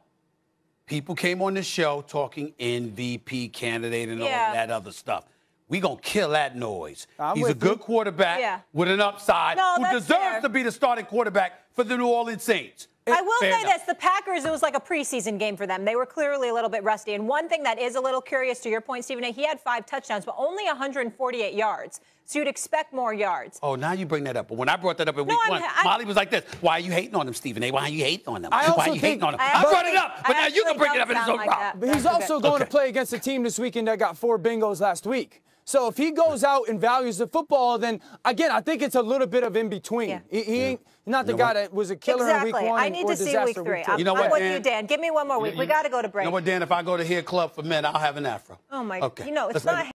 people came on the show talking MVP candidate and all that other stuff. We going to kill that noise. He's a good quarterback with an upside who deserves to be the starting quarterback for the New Orleans Saints. I will say this, the Packers, it was like a preseason game for them. They were clearly a little bit rusty. And one thing that is a little curious to your point, Stephen A., he had 5 touchdowns, but only 148 yards. So you'd expect more yards. Oh, now you bring that up. But when I brought that up in week 1, Molly was like this. Why are you hating on him, Stephen A.? Why are you hating on him? Why are you hating on him? I brought it up, but now you can bring it up in his own problem. But he's also going to play against a team this weekend that got 4 bingos last week. So if he goes out and values the football, then, again, I think it's a little bit of in between. Yeah. He ain't not the guy that was a killer in week 1 I need to see week 3. I'm with you, Dan. Give me one more week. We got to go to break. You know what, Dan? If I go to Hair Club for Men, I'll have an afro. Oh, my God. You know, it's not